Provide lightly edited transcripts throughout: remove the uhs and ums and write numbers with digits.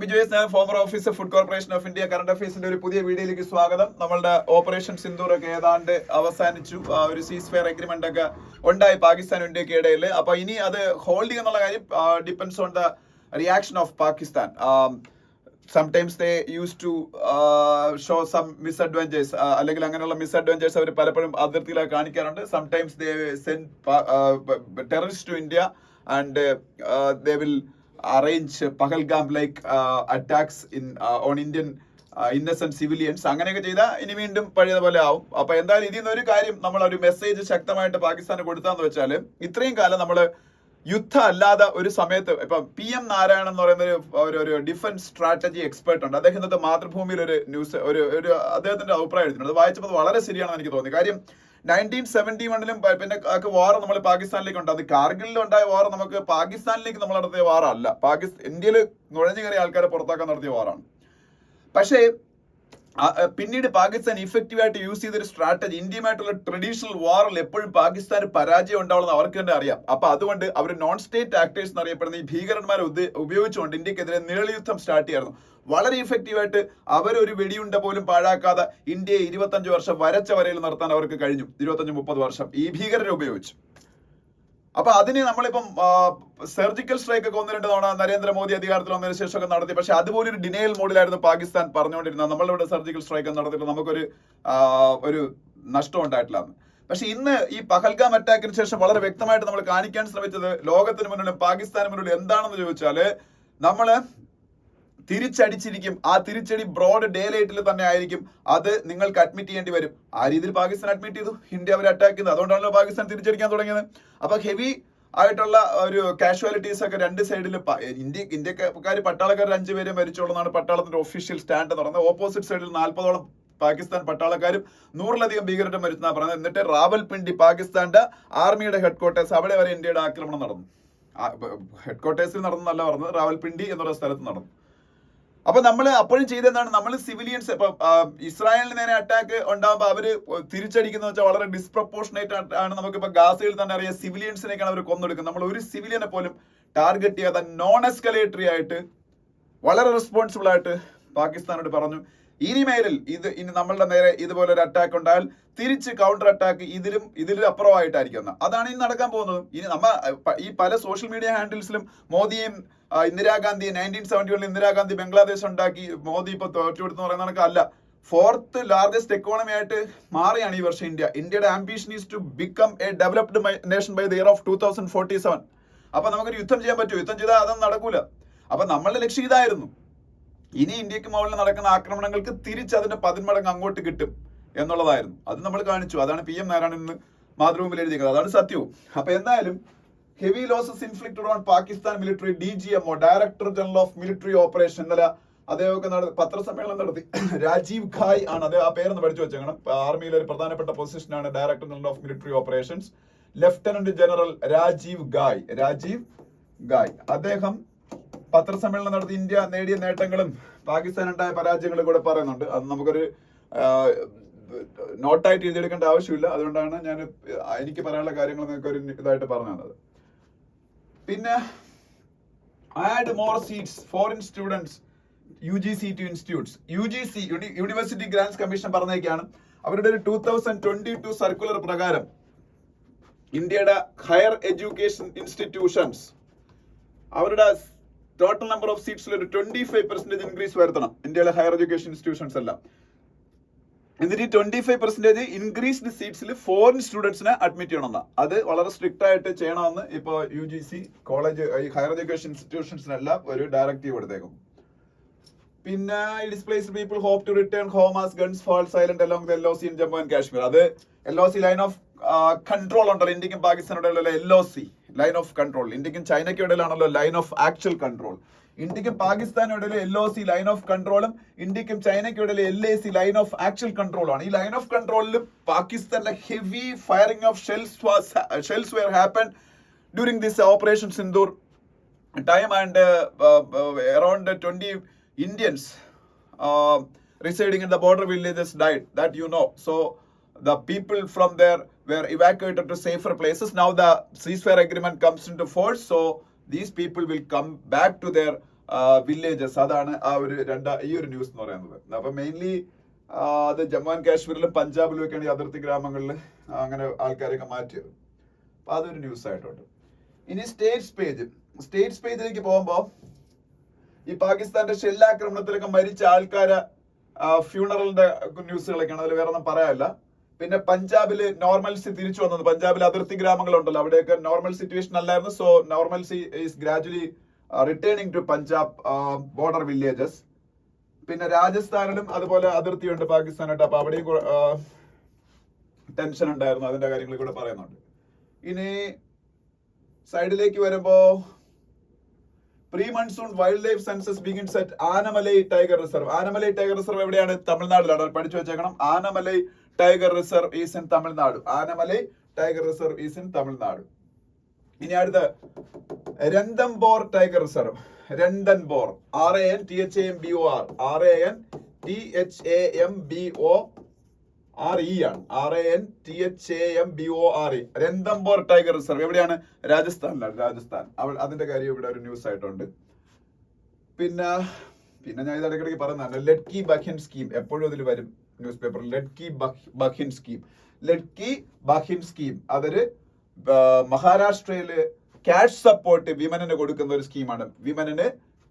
വിജയ് ഞാൻ former officer food corporation of India current അഫയേഴ്സിന്റെ ഒരു പുതിയ വീഡിയോയിലേക്ക് സ്വാഗതം. നമ്മളുടെ ഓപ്പറേഷൻ സിന്ദൂർ ഒക്കെ ഏതാണ്ട് അവസാനിച്ചു. ഒരു സീസ് ഫെയർ അഗ്രിമെന്റ് ഒക്കെ ഉണ്ടായി പാകിസ്ഥാൻ ഇന്ത്യക്ക് ഇടയിൽ. അപ്പൊ ഇനി അത് ഹോൾഡിംഗ് എന്നുള്ള കാര്യം depends on the reaction of Pakistan. Sometimes they use to show some misadventures, അല്ലെങ്കിൽ അങ്ങനെയുള്ള മിസ്അഡ്വഞ്ചേഴ്സ് അവർ പലപ്പോഴും അതിർത്തിയിലൊക്കെ കാണിക്കാറുണ്ട്. Sometimes they send terrorist to India and they will arrange Pahalgam-like attacks on Indian innocent civilians. അങ്ങനെയൊക്കെ ചെയ്താൽ ഇനി വീണ്ടും പഴയതുപോലെ ആവും. അപ്പൊ എന്തായാലും ഇതിൽ നിന്ന് ഒരു കാര്യം നമ്മൾ ഒരു മെസ്സേജ് ശക്തമായിട്ട് പാകിസ്ഥാന് കൊടുത്താന്ന് വെച്ചാൽ, ഇത്രയും കാലം നമ്മൾ യുദ്ധം അല്ലാതെ ഒരു സമയത്ത് ഇപ്പൊ PM നാരായണൻ എന്ന് പറയുന്ന ഒരു ഡിഫൻസ് സ്ട്രാറ്റജി എക്സ്പെർട്ട് ഉണ്ട്. അദ്ദേഹം ഇന്നത്തെ മാതൃഭൂമിയിൽ ഒരു ന്യൂസ് ഒരു അദ്ദേഹത്തിന്റെ അഭിപ്രായം എടുത്തിട്ടുണ്ട്. അത് വായിച്ചപ്പോൾ വളരെ ശരിയാണെന്ന് എനിക്ക് തോന്നി. കാര്യം 1971 പിന്നെ വാർ നമ്മൾ പാകിസ്ഥാനിലേക്ക് ഉണ്ടാകും. കാർഗിലിൽ ഉണ്ടായ വാർ നമുക്ക് പാകിസ്ഥാനിലേക്ക് നമ്മൾ നടത്തിയ വാറല്ല, ഇന്ത്യയിൽ നുഴഞ്ഞു കയറിയ ആൾക്കാരെ പുറത്താക്കാൻ നടത്തിയ വാറാണ്. പക്ഷേ പിന്നീട് പാകിസ്ഥാൻ ഇഫക്റ്റീവായിട്ട് യൂസ് ചെയ്തൊരു സ്ട്രാറ്റജി, ഇന്ത്യയുമായിട്ടുള്ള ട്രഡീഷണൽ വാറിൽ എപ്പോഴും പാകിസ്ഥാന് പരാജയം ഉണ്ടാവുമെന്ന് അവർക്ക് തന്നെ അറിയാം. അപ്പൊ അതുകൊണ്ട് അവർ നോൺ സ്റ്റേറ്റ് ആക്ടേഴ്സ് എന്നറിയപ്പെടുന്ന ഈ ഭീകരന്മാരെ ഉപയോഗിച്ചുകൊണ്ട് ഇന്ത്യക്കെതിരെ നിഴൽയുദ്ധം സ്റ്റാർട്ട് ചെയ്യായിരുന്നു. വളരെ ഇഫക്റ്റീവായിട്ട് അവരൊരു വെടിയുണ്ട പോലും പാഴാക്കാതെ ഇന്ത്യയെ 25 വർഷം വരച്ച വരയിൽ നിർത്താൻ അവർക്ക് കഴിഞ്ഞു. 25-30 വർഷം ഈ ഭീകരരെ ഉപയോഗിച്ചു. അപ്പൊ അതിന് നമ്മളിപ്പം സർജിക്കൽ സ്ട്രൈക്ക് ഒക്കെ 1-2 തവണ നരേന്ദ്രമോദി അധികാരത്തിൽ വന്നതിന് ശേഷമൊക്കെ നടത്തി. പക്ഷെ അതുപോലെ ഒരു ഡിനയൽ മോഡിലായിരുന്നു പാകിസ്ഥാൻ പറഞ്ഞുകൊണ്ടിരുന്നത്. നമ്മളിവിടെ സർജിക്കൽ സ്ട്രൈക്ക് നടത്തിയിട്ട് നമുക്കൊരു ഒരു നഷ്ടം ഉണ്ടായിട്ടില്ല. പക്ഷെ ഇന്ന് ഈ പഹൽഗാം അറ്റാക്കിന് ശേഷം വളരെ വ്യക്തമായിട്ട് നമ്മൾ കാണിക്കാൻ ശ്രമിച്ചത് ലോകത്തിന് മുന്നിലും പാകിസ്ഥാന് മുന്നിലും എന്താണെന്ന് ചോദിച്ചാല്, നമ്മള് തിരിച്ചടിച്ചിരിക്കും. ആ തിരിച്ചടി ബ്രോഡ് ഡേ ലൈറ്റിൽ തന്നെ ആയിരിക്കും. അത് നിങ്ങൾക്ക് അഡ്മിറ്റ് ചെയ്യേണ്ടി വരും. ആ രീതിയിൽ പാകിസ്ഥാൻ അഡ്മിറ്റ് ചെയ്തു, ഇന്ത്യ അവർ അറ്റാക്ക് ചെയ്തു. അതുകൊണ്ടാണല്ലോ പാകിസ്ഥാൻ തിരിച്ചടിക്കാൻ തുടങ്ങിയത്. അപ്പൊ ഹെവി ആയിട്ടുള്ള ഒരു കാഷ്വാലിറ്റീസ് ഒക്കെ രണ്ട് സൈഡിൽ ഇന്ത്യക്കാർ പട്ടാളക്കാർ 5 പേരെ മരിച്ചോളെന്നാണ് പട്ടാളത്തിന്റെ ഒഫീഷ്യൽ സ്റ്റാൻഡ് എന്ന് പറയുന്നത്. ഓപ്പോസിറ്റ് സൈഡിൽ 40ഓളം പാകിസ്ഥാൻ പട്ടാളക്കാരും 100-ലധികം ഭീകരരെ മരിച്ചെന്നാണ് പറയുന്നത്. എന്നിട്ട് റാവൽപിണ്ടി പാകിസ്ഥാന്റെ ആർമിയുടെ ഹെഡ്ക്വാർട്ടേഴ്സ്, അവിടെ വരെ ഇന്ത്യയുടെ ആക്രമണം നടന്നു. ഹെഡ്ക്വാർട്ടേഴ്സിൽ നടന്നല്ല പറഞ്ഞത്, റാവൽപിണ്ടി എന്ന് പറയുന്ന സ്ഥലത്ത് നടന്നു. അപ്പൊ നമ്മൾ അപ്പോഴും ചെയ്തെന്താണ്, നമ്മൾ സിവിലിയൻസ് ഇപ്പൊ ഇസ്രായേലിന് നേരെ അറ്റാക്ക് ഉണ്ടാകുമ്പോൾ അവര് തിരിച്ചടിക്കുന്ന വെച്ചാൽ വളരെ ഡിസ്പ്രപ്പോർഷനേറ്റ് ആണ്. നമുക്കിപ്പോ ഗാസയിൽ തന്നെ അറിയാം, സിവിലിയൻസിനേക്കാണ് അവർ കൊന്നെടുക്കുന്നത്. നമ്മൾ ഒരു സിവിലിയനെ പോലും ടാർഗറ്റ് ചെയ്യാതെ നോൺ എസ്കലേറ്ററി ആയിട്ട് വളരെ റെസ്പോൺസിബിൾ ആയിട്ട് പാകിസ്ഥാനോട് പറഞ്ഞു, ഇനിമേലിൽ ഇനി നമ്മളുടെ നേരെ ഇതുപോലെ ഒരു അറ്റാക്ക് ഉണ്ടായാൽ തിരിച്ച് കൗണ്ടർ അറ്റാക്ക് ഇതിലും അപ്പുറമായിട്ടായിരിക്കും. അതാണ് ഇനി നടക്കാൻ പോകുന്നത്. ഇനി ഈ പല സോഷ്യൽ മീഡിയ ഹാൻഡിൽസിലും മോദിയെയും ഇന്ദിരാഗാന്ധി 1971 ഇന്ദിരാഗാന്ധി ബംഗ്ലാദേശ് ഉണ്ടാക്കി, മോദി ഇപ്പൊ തോറ്റുകൊടുത്തു പറയുന്ന കണക്ക് അല്ല. 4th ലാർജസ്റ്റ് എക്കോണമി ആയിട്ട് മാറിയാണ് ഈ വർഷം ഇന്ത്യ. ഇന്ത്യയുടെ ambition is to become a developed nation by the year of 2047. അപ്പൊ നമുക്കൊരു യുദ്ധം ചെയ്യാൻ പറ്റുമോ? യുദ്ധം ചെയ്താൽ അതൊന്നും നടക്കൂല. അപ്പൊ നമ്മളുടെ ലക്ഷ്യം ഇതായിരുന്നു. ഇനി ഇന്ത്യക്ക് മുകളിൽ നടക്കുന്ന ആക്രമണങ്ങൾക്ക് തിരിച്ച് അതിന്റെ 10 മടങ്ങ് അങ്ങോട്ട് കിട്ടും എന്നുള്ളതായിരുന്നു. അത് നമ്മൾ കാണിച്ചു. അതാണ് PM നാരായണൻ ഇന്ന് മാതൃഭൂമിയിൽ എഴുതിയത്. അതാണ് സത്യവും. അപ്പൊ എന്തായാലും heavy losses inflicted on Pakistan military, DGMO director general of military operation, ഇന്നലെ അദ്ദേഹമൊക്കെ പത്രസമ്മേളനം നടത്തി. രാജീവ് ഖായ് ആണ് അദ്ദേഹം. ആ പേരൊന്ന് പഠിച്ചു വെച്ചേക്കണം. ആർമിയിലെ ഒരു പ്രധാനപ്പെട്ട പൊസിഷനാണ് director general of military operations. Lieutenant general Rajiv Ghai അദ്ദേഹം പത്രസമ്മേളനം നടത്തി ഇന്ത്യ നേടിയ നേട്ടങ്ങളും പാകിസ്ഥാൻ ഉണ്ടായ പരാജയങ്ങളും കൂടെ പറയുന്നുണ്ട്. അത് നമുക്കൊരു നോട്ടായിട്ട് എഴുതിയെടുക്കേണ്ട ആവശ്യമില്ല. അതുകൊണ്ടാണ് ഞാൻ എനിക്ക് പറയാനുള്ള കാര്യങ്ങൾ നിങ്ങൾക്ക് ഒരു ഇതായിട്ട് പറഞ്ഞു തന്നത്. പിന്നെ add more seats foreign students UGC to institutes. UGC university grants commission പറഞ്ഞേക്കാണ്, അവരുടെ ഒരു 2022 സർക്കുലർ പ്രകാരം ഇന്ത്യയുടെ ഹയർ എഡ്യൂക്കേഷൻ ഇൻസ്റ്റിറ്റ്യൂഷൻസ് അവരുടെ ടോട്ടൽ നമ്പർ ഓഫ് സീറ്റ്സിൽ ഒരു 25% ഇൻക്രീസ് വരുത്തണം. ഇന്ത്യയിലെ ഹയർ എഡ്യൂക്കേഷൻ ഇൻസ്റ്റിറ്റ്യൂഷൻസ് എല്ലാം. എന്നിട്ട് ഈ 25% ഇൻക്രീസ്ഡ് സീറ്റ്സിൽ ഫോറിൻ സ്റ്റുഡൻസിനെ അഡ്മിറ്റ് ചെയ്യണമെന്നാണ്. അത് വളരെ സ്ട്രിക്റ്റ് ആയിട്ട് ചെയ്യണമെന്ന് ഇപ്പോൾ UGC കോളേജ് ഈ ഹയർ എഡ്യൂക്കേഷൻ ഇൻസ്റ്റിറ്റ്യൂഷൻസിനെല്ലാം ഒരു ഡയറക്റ്റീവ് എടുത്തേക്കും. പിന്നെ displaced people hope to return home as guns fall silent along the LOC in Jammu and Kashmir. അത് LOC ലൈൻ ഓഫ് കൺട്രോൾ ഉണ്ടല്ലോ, ഇന്ത്യക്കും പാകിസ്ഥാനോടുള്ള LOC ലൈൻ ഓഫ് കൺട്രോൾ. ഇന്ത്യക്കും ചൈനയ്ക്കും ഇടയിലാണല്ലോ ലൈൻ ഓഫ് ആക്ച്വൽ കൺട്രോൾ. ഇന്ത്യക്കും പാകിസ്ഥാനും ഇടയിൽ LOC ലൈൻ ഓഫ് കൺട്രോളും ഇന്ത്യക്കും ചൈനയ്ക്കും ഇടയിൽ LAC ലൈൻ ഓഫ് ആക്ച്വൽ കൺട്രോളാണ്. ഈ ലൈൻ ഓഫ് കൺട്രോളിൽ പാകിസ്ഥാന്റെ heavy firing of shells were happened during this operation Sindoor time and around 20 Indians residing in the border villages died, that you know. So the people from there were evacuated to safer places. Now the ceasefire agreement comes into force, so these people will come back to their villages. അതാണ് ഈ ഒരു news എന്ന് പറയുന്നത്. അപ്പൊ mainly അത് Jammu and കാശ്മീരിലും പഞ്ചാബിലും ഒക്കെയാണ് ഈ അതിർത്തി ഗ്രാമങ്ങളിൽ അങ്ങനെ ആൾക്കാരെയൊക്കെ മാറ്റിയത്. അപ്പൊ അതൊരു ന്യൂസ് ആയിട്ടുണ്ട്. ഇനി സ്റ്റേറ്റ്സ് പേജിലേക്ക് പോകുമ്പോൾ ഈ പാകിസ്ഥാന്റെ ഷെല്ലാക്രമണത്തിലൊക്കെ മരിച്ച ആൾക്കാരെ ഫ്യൂണറലിന്റെ ന്യൂസുകളൊക്കെയാണ്. അതിൽ വേറെ ഒന്നും പറയാനില്ല. പിന്നെ പഞ്ചാബില് നോർമൽസി തിരിച്ചു വന്നത്. പഞ്ചാബിൽ അതിർത്തി ഗ്രാമങ്ങളുണ്ടല്ലോ, അവിടെയൊക്കെ നോർമൽ സിറ്റുവേഷൻ അല്ലായിരുന്നു. So normalcy is gradually returning to Punjab border villages. പിന്നെ രാജസ്ഥാനിലും അതുപോലെ അതിർത്തിയുണ്ട് പാകിസ്ഥാനായിട്ട്. അപ്പൊ അവിടെയും ടെൻഷൻ ഉണ്ടായിരുന്നു. അതിന്റെ കാര്യങ്ങൾ കൂടെ പറയുന്നുണ്ട്. ഇനി സൈഡിലേക്ക് വരുമ്പോ pre monsoon wild life census begins at Anamalai tiger reserve. Anamalai tiger reserve എവിടെയാണ്? തമിഴ്നാട്ടിലാണ്. പഠിച്ചു വെച്ചേക്കണം. Anamalai tiger reserve is in Tamil Nadu. Anamalai tiger reserve is in Tamil Nadu. ഇനി അടുത്ത രന്തംബോർ ടൈഗർ റിസർവ്. രന്തൻബോർ, RANTHAMBOR, RANTHAMBORE ആണ്. RANTHAMBORE, രന്തംബോർ ടൈഗർ റിസർവ് എവിടെയാണ്? രാജസ്ഥാനിലാണ്. രാജസ്ഥാൻ. അതിന്റെ കാര്യം ഇവിടെ ഒരു ന്യൂസ് ആയിട്ടുണ്ട്. പിന്നെ ഞാൻ ഇത് ഇടയ്ക്കിടയ്ക്ക് പറയുന്നതാണ്. ലഡ്കി ബഹിൻ സ്കീം എപ്പോഴും അതിൽ വരും ന്യൂസ് പേപ്പറിൽ. ലഡ്കി ബഹിൻ സ്കീം അതൊരു മഹാരാഷ്ട്രയില് ക്യാഷ് സപ്പോർട്ട് വിമനിന് കൊടുക്കുന്ന ഒരു സ്കീമാണ്. വിമനിന്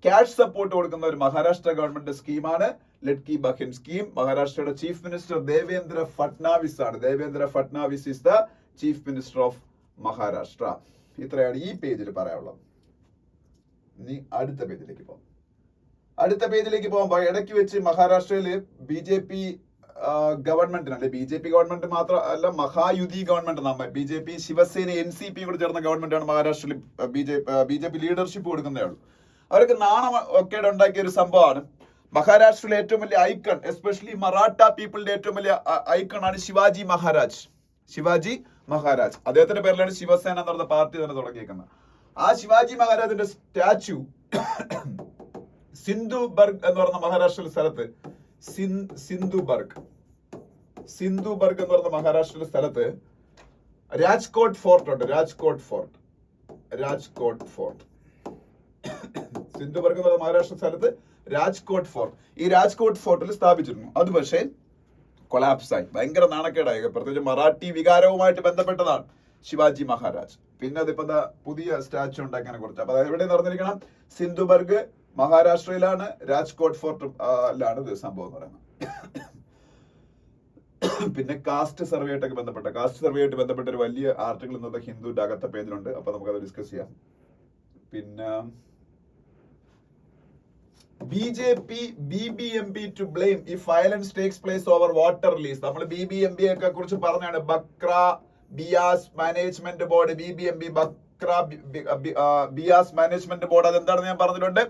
ക്യാഷ് സപ്പോർട്ട് കൊടുക്കുന്ന ഒരു മഹാരാഷ്ട്ര ഗവൺമെന്റ് സ്കീമാണ് ലഡ്കി ബഹിൻ സ്കീം. മഹാരാഷ്ട്രയുടെ ചീഫ് മിനിസ്റ്റർ ദേവേന്ദ്ര ഫട്നാവിസ് ആണ്. Devendra Fadnavis is the chief minister of Maharashtra. ഇത്രയാണ് ഈ പേജിൽ പറയാനുള്ളത്. ഇനി അടുത്ത പേജിലേക്ക് പോകുമ്പോൾ ഇടയ്ക്ക് വെച്ച് മഹാരാഷ്ട്രയില് BJP ഗവൺമെന്റിനല്ലേ, BJP ഗവൺമെന്റ് മാത്രമല്ല, Mahayuti government, BJP Shiv Sena NCP കൂടെ ചേർന്ന ഗവൺമെന്റാണ് മഹാരാഷ്ട്രയിൽ BJP ലീഡർഷിപ്പ് കൊടുക്കുന്നേ ഉള്ളൂ. അവർക്ക് നാണം ഒക്കെ ഉണ്ടാക്കിയ ഒരു സംഭവമാണ്. മഹാരാഷ്ട്രയിലെ ഏറ്റവും വലിയ ഐക്കൺ, എസ്പെഷ്യലി മറാഠ പീപ്പിളിന്റെ ഏറ്റവും വലിയ ഐക്കൺ ആണ് ശിവാജി മഹാരാജ്. അദ്ദേഹത്തിന്റെ പേരിലാണ് ശിവസേന എന്ന് പറഞ്ഞ പാർട്ടി തന്നെ തുടങ്ങിയിരിക്കുന്നത്. ആ ശിവാജി മഹാരാജിന്റെ സ്റ്റാച്യു സിന്ധുബർഗ് എന്ന് പറഞ്ഞ മഹാരാഷ്ട്രയിലെ സ്ഥലത്ത്, സിന്ധുബർഗ് എന്ന് പറഞ്ഞ മഹാരാഷ്ട്രയിലെ സ്ഥലത്ത് രാജ്കോട്ട് ഫോർട്ട് ഉണ്ട്. രാജ്കോട്ട് ഫോർട്ട് സിന്ധുബർഗ് എന്ന് പറഞ്ഞ മഹാരാഷ്ട്ര സ്ഥലത്ത് രാജ്കോട്ട് ഫോർട്ട്. ഈ രാജ്കോട്ട് ഫോർട്ടിൽ സ്ഥാപിച്ചിരുന്നു. അത് പക്ഷേ കൊളാപ്സ് ആയി. ഭയങ്കര നാണക്കേടായി. പ്രത്യേകിച്ച് മറാഠി വികാരവുമായിട്ട് ബന്ധപ്പെട്ടതാണ് ശിവാജി മഹാരാജ്. പിന്നെ അതിപ്പോ പുതിയ സ്റ്റാച്യു ഉണ്ടാക്കിയതിനെ കുറിച്ച്. അപ്പൊ എവിടെ നടന്നിരിക്കണം? സിന്ധുബർഗ് മഹാരാഷ്ട്രയിലാണ്. രാജ്കോട്ട് ഫോർട്ടിലാണ് ഇത് സംഭവം എന്ന് പറയുന്നത്. പിന്നെ കാസ്റ്റ് സർവേ ആയിട്ട് ബന്ധപ്പെട്ട ഒരു വലിയ ആർട്ടിക്കിൾ ഇന്നത്തെ ഹിന്ദുവിന്റെ അകത്തെ പേജിലുണ്ട്. അപ്പൊ നമുക്കത് ഡിസ്കസ് ചെയ്യാം. പിന്നെ BJP BBMP to blame if violence takes place over water release. നമ്മൾ BBMP ഒക്കെ കുറിച്ച് പറഞ്ഞാണ്. Bhakra Beas management board, BBMP Bhakra Beas management board. അതെന്താണെന്ന് ഞാൻ പറഞ്ഞിട്ടുണ്ട്.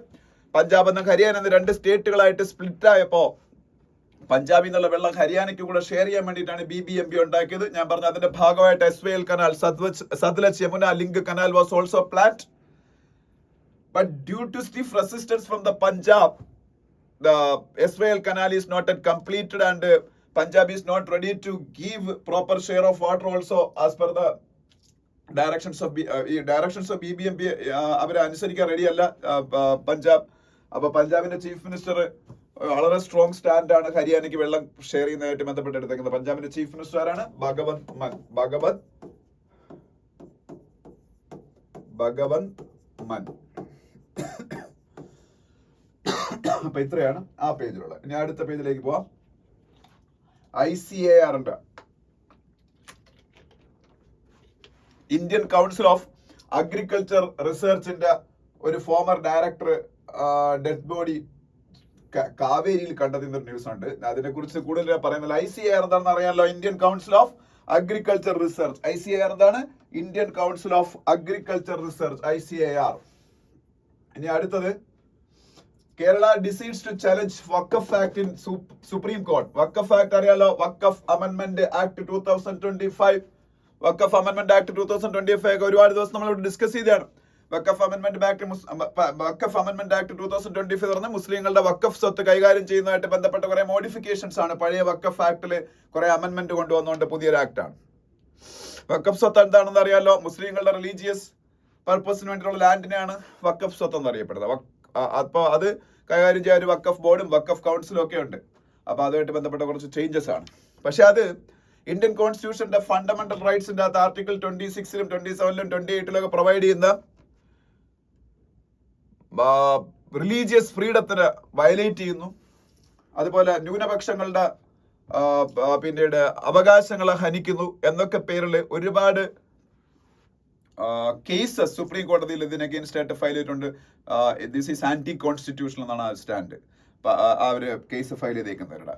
പഞ്ചാബ് എന്ന ഹരിയാന എന്ന രണ്ട് സ്റ്റേറ്റുകളായിട്ട് സ്പ്ലിറ്റ് ആയപ്പോ പഞ്ചാബിൽ നിന്നുള്ള വെള്ളം ഹരിയാനയ്ക്ക് കൂടെ ഷെയർ ചെയ്യാൻ വേണ്ടിയിട്ടാണ് BBMP ഉണ്ടാക്കിയത്. ഞാൻ പറഞ്ഞു അതിന്റെ ഭാഗമായിട്ട് SYL canal, Sutlej Yamuna link canal was also planned. But due to stiff resistance from the Punjab, the SYL canal is not yet completed and Punjab is not ready to give proper share of water also as per the directions of BBMP. അവരെ അനുസരിക്കാൻ റെഡിയല്ല പഞ്ചാബ്. അപ്പൊ പഞ്ചാബിന്റെ chief minister വളരെ strong stand ആണ് ഹരിയാനയ്ക്ക് വെള്ളം share ചെയ്യുന്നതായിട്ട് ബന്ധപ്പെട്ട് എടുത്തേക്കുന്നത്. പഞ്ചാബിന്റെ chief minister ആരാണ്? ഭഗവന്ത് മാൻ. അപ്പൊ ഇത്രയാണ് ആ പേജിലുള്ളത്. ഇനി അടുത്ത പേജിലേക്ക് പോവാം. ICAR Indian council of agriculture റിസർച്ചിന്റെ ഒരു ഫോമർ ഡയറക്ടർ ഡെഡ് ബോഡി കാവേരിയിൽ കണ്ടെത്തുന്ന ന്യൂസ് ഉണ്ട്. അതിനെ കുറിച്ച് കൂടുതൽ പറയുന്നില്ല. ICAR എന്താണെന്ന് അറിയാമല്ലോ, Indian council of agriculture research. ICAR എന്താണ്? Indian council of agriculture research, ICAR. ഇനി അടുത്തത് Kerala decides to challenge Waqf act in supreme court. Waqf act അറിയാലോ, വഖഫ് അമെൻമെന്റ് ആക്ട് 2025. വഖഫ് അമെൻമെന്റ് ആക്ട് 2025 ഒരുപാട് ദിവസം നമ്മൾ ഇവിടെ ഡിസ്കസ് ചെയ്തതാണ്. വഖഫ് അമെൻമെന്റ് ആക്ട് 2025 പറഞ്ഞാൽ മുസ്ലിങ്ങളുടെ വഖഫ് സ്വത്ത് കൈകാര്യം ചെയ്യുന്നതായിട്ട് ബന്ധപ്പെട്ട കുറെ മോഡിഫിക്കേഷൻസ് ആണ്. പഴയ വഖഫ് ആക്ടിൽ കുറെ അമെൻമെന്റ് കൊണ്ടുവന്നുകൊണ്ട് പുതിയൊരു ആക്ട് ആണ്. വഖഫ് സ്വത്ത് എന്താണെന്ന് അറിയാലോ, മുസ്ലിങ്ങളുടെ റിലീജിയസ് പർപ്പസിന് വേണ്ടിയിട്ടുള്ള ലാൻഡിനെയാണ് വഖഫ് സ്വത്ത് എന്ന് അറിയപ്പെടുന്നത്. അപ്പോൾ അത് കൈകാര്യം ചെയ്യാൻ ഒരു വഖഫ് ബോർഡും വഖഫ് കൗൺസിലും ഒക്കെ ഉണ്ട്. അപ്പോൾ അതുമായിട്ട് ബന്ധപ്പെട്ട കുറച്ച് ചേഞ്ചസ് ആണ്. പക്ഷെ അത് ഇന്ത്യൻ കോൺസ്റ്റിറ്റ്യൂഷന്റെ ഫണ്ടമെന്റൽ റൈറ്റ്സിന്റെ അകത്ത് ആർട്ടിക്കിൾ 26-ലും 27-ലും 28-ലും ഒക്കെ പ്രൊവൈഡ് ചെയ്യുന്ന റിലീജിയസ് ഫ്രീഡത്തിന് വയലേറ്റ് ചെയ്യുന്നു. അതുപോലെ ന്യൂനപക്ഷങ്ങളുടെ പിന്നീട് അവകാശങ്ങളെ ഹനിക്കുന്നു എന്നൊക്കെ പേരിൽ ഒരുപാട് കേസസ് സുപ്രീം കോടതിയിൽ ഇതിന് അഗെയിൻസ്റ്റ് ആയിട്ട് ഫയൽ ചെയ്തിട്ടുണ്ട്. ദിസ് ഈസ് ആന്റി കോൺസ്റ്റിറ്റ്യൂഷണൽ എന്നാണ് ആ സ്റ്റാൻഡ്. ആ ഒരു കേസ് ഫയൽ ചെയ്തേക്കുന്നവരുടെ.